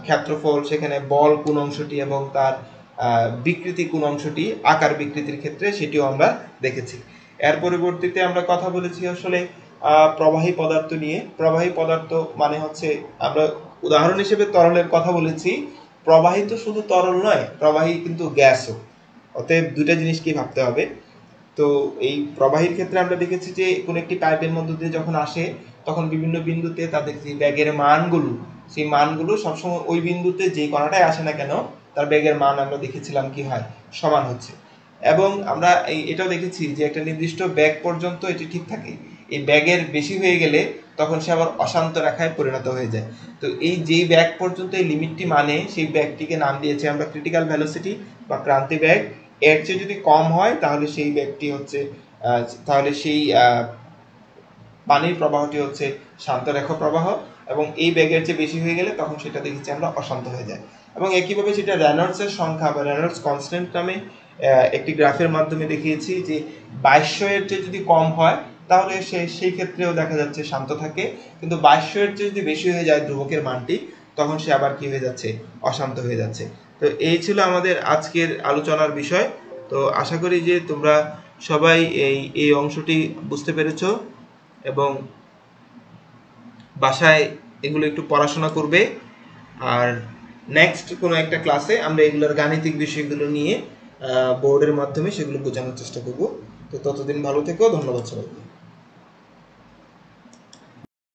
ক্ষেত্রফল, সেখানে বল কোন অংশটি এবং তার বিকৃতি কোন অংশটি আকার বিকৃতির ক্ষেত্রে, সেটিও আমরা দেখেছি। এর পরবর্তীতে আমরা কথা বলেছি আসলে প্রবাহী পদার্থ নিয়ে। প্রবাহী পদার্থ মানে হচ্ছে, আমরা উদাহরণ হিসেবে তরলের কথা বলেছি, প্রবাহী তো শুধু তরল নয়, প্রবাহী কিন্তু গ্যাসও, অতএব দুইটা জিনিসকেই ভাবতে হবে। তো এই প্রবাহীর ক্ষেত্রে আমরা দেখেছি যে কোন একটি পাইপের মধ্য দিয়ে যখন আসে, তখন বিভিন্ন বিন্দুতে তাদের যে বেগের মানগুলো, সেই মানগুলো সবসময় ওই বিন্দুতে যে কণাটাই আসে না কেন তার বেগের মান আমরা দেখেছিলাম কি হয়, সমান হচ্ছে। এবং আমরা এটাও দেখেছি যে একটা নির্দিষ্ট বেগ পর্যন্ত এটি ঠিক থাকে, এই বেগের বেশি হয়ে গেলে তখন সে আবার অশান্ত রেখায় পরিণত হয়ে যায়। তো এই যেই বেগ পর্যন্ত এই লিমিটটি মানে সেই বেগটিকে নাম দিয়েছি আমরা ক্রিটিক্যাল ভেলোসিটি বা ক্রান্তি বেগ। এর চেয়ে যদি কম হয় তাহলে সেই বেগটি হচ্ছে তাহলে সেই পানির প্রবাহটি হচ্ছে শান্ত রেখা প্রবাহ, এবং এই বেগের চেয়ে বেশি হয়ে গেলে তখন সেটা দেখেছি আমরা অশান্ত হয়ে যায়। এবং একইভাবে সেটা রেনল্ডসের সংখ্যা বা রেনল্ডস কনস্ট্যান্ট নামে একটি গ্রাফের মাধ্যমে দেখিয়েছি যে 2200 এর চেয়ে যদি কম হয় তাহলে সেই ক্ষেত্রেও দেখা যাচ্ছে শান্ত থাকে, কিন্তু 2200 এর চেয়ে যদি বেশি হয়ে যায় ধ্রুবকের মানটি তখন সে আবার কি হয়ে যাচ্ছে, অশান্ত হয়ে যাচ্ছে। তো এই ছিল আমাদের আজকের আলোচনার বিষয়। তো আশা করি যে তোমরা সবাই এই অংশটি বুঝতে পেরেছো এবং বাসায় এগুলো একটু পড়াশোনা করবে। আর নেক্সট কোনো একটা ক্লাসে আমরা এগুলোর গাণিতিক বিষয়গুলো নিয়ে বোর্ডের মাধ্যমে সেগুলো বোঝানোর চেষ্টা করব। তো ততদিন ভালো থেকো, ধন্যবাদ সবাইকে।